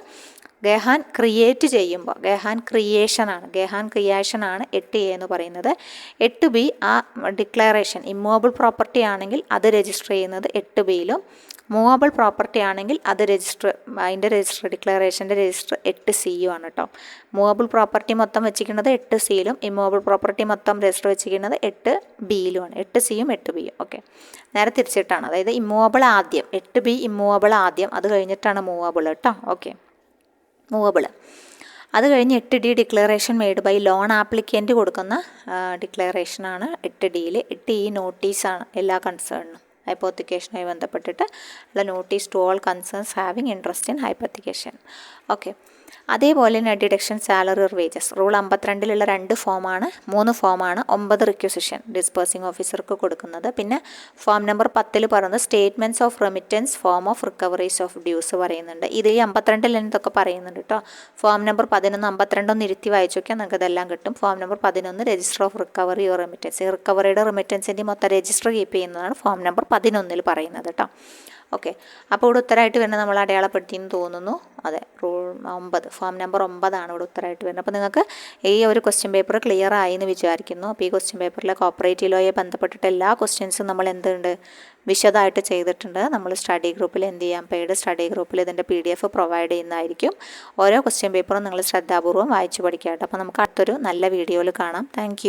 ഗേഹാൻ ക്രിയേറ്റ് ചെയ്യുമ്പോൾ ഗേഹാൻ ക്രിയേഷനാണ് 8A എന്ന് പറയുന്നത്. 8B ആ ഡിക്ലറേഷൻ ഇമ്മൂവബിൾ പ്രോപ്പർട്ടി ആണെങ്കിൽ അത് രജിസ്റ്റർ ചെയ്യുന്നത് 8Bയിലും, മൂവബിൾ പ്രോപ്പർട്ടി ആണെങ്കിൽ അത് അതിൻ്റെ ഡിക്ലറേഷൻ്റെ രജിസ്റ്റർ 8C ആണ് കേട്ടോ. മൂവബിൾ പ്രോപ്പർട്ടി മൊത്തം വെച്ചിരിക്കുന്നത് 8Cയിലും ഇമ്മൂവബിൾ പ്രോപ്പർട്ടി മൊത്തം രജിസ്റ്റർ വെച്ചിരിക്കുന്നത് 8Bയിലുമാണ്. 8Cയും 8Bയും. ഓക്കെ, നേരെ തിരിച്ചിട്ടാണ്, അതായത് ഇമ്മൂവബിൾ ആദ്യം 8B ഇമ്മൂവബിൾ ആദ്യം, അത് കഴിഞ്ഞിട്ടാണ് മൂവബിൾ കേട്ടോ. ഓക്കെ, മൂവബിൾ അത് കഴിഞ്ഞ് 8D declaration made by loan applicant കൊടുക്കുന്ന ഡിക്ലറേഷനാണ് 8Dയിൽ. 8E നോട്ടീസാണ് എല്ലാ കൺസേണിനും ഹൈപ്പോത്തിക്കേഷനുമായി ബന്ധപ്പെട്ടിട്ട് ഉള്ള notice to all concerns having interest in hypothecation. Okay, അതേപോലെ തന്നെ deduction salary or wages rule 52 2 ഫോമാണ് 3 ഫോമാണ് 9 റിക്വസിഷൻ ഡിസ്പേഴ്സിംഗ് ഓഫീസർക്ക് കൊടുക്കുന്നത്. പിന്നെ ഫോം നമ്പർ 10 പറയുന്നത് statements of remittance form of recoveries of dues പറയുന്നുണ്ട്. ഇത് ഈ 52 ഇതൊക്കെ പറയുന്നുണ്ട് കേട്ടോ. ഫോം നമ്പർ 11 52 ഇരുത്തി വായിച്ചു നോക്കിയാൽ നിങ്ങൾക്ക് ഇതെല്ലാം കിട്ടും. Form number 11 register of recovery or remittance, ഈ റിക്കവറിയുടെ റെമിറ്റൻസിൻ്റെ മൊത്തം രജിസ്റ്റർ കീപ്പ് ചെയ്യുന്നതാണ് ഫോം നമ്പർ 11 പറയുന്നത് കേട്ടോ. ഓക്കെ, അപ്പോൾ ഇവിടെ ഉത്തരമായിട്ട് വരുന്നത് നമ്മൾ അടയാളപ്പെടുത്തിയെന്ന് തോന്നുന്നു. അതെ, റൂൾ 9 ഫോം നമ്പർ 9 ഇവിടെ ഉത്തരമായിട്ട് വരുന്നത്. അപ്പോൾ നിങ്ങൾക്ക് ഈ ഒരു ക്വസ്റ്റ്യൻ പേപ്പർ ക്ലിയർ ആയി എന്ന് വിചാരിക്കുന്നു. അപ്പോൾ ഈ ക്വസ്റ്റ്യൻ പേപ്പറിലെ കോപ്പറേറ്റീവ് ലോയെ ബന്ധപ്പെട്ടിട്ട് എല്ലാ ക്വസ്റ്റ്യൻസും നമ്മൾ എന്തുണ്ട് വിശദമായിട്ട് ചെയ്തിട്ടുണ്ട്. നമ്മൾ സ്റ്റഡി ഗ്രൂപ്പിൽ എന്ത് ചെയ്യാം, പെയ്ഡ് സ്റ്റഡി ഗ്രൂപ്പിൽ ഇതിൻ്റെ PDF പ്രൊവൈഡ് ചെയ്യുന്നതായിരിക്കും. ഓരോ ക്വസ്റ്റ്യൻ പേപ്പറും നിങ്ങൾ ശ്രദ്ധാപൂർവ്വം വായിച്ച് പഠിക്കുക കേട്ടോ. അപ്പോൾ നമുക്ക് അടുത്തൊരു നല്ല വീഡിയോയിൽ കാണാം. താങ്ക്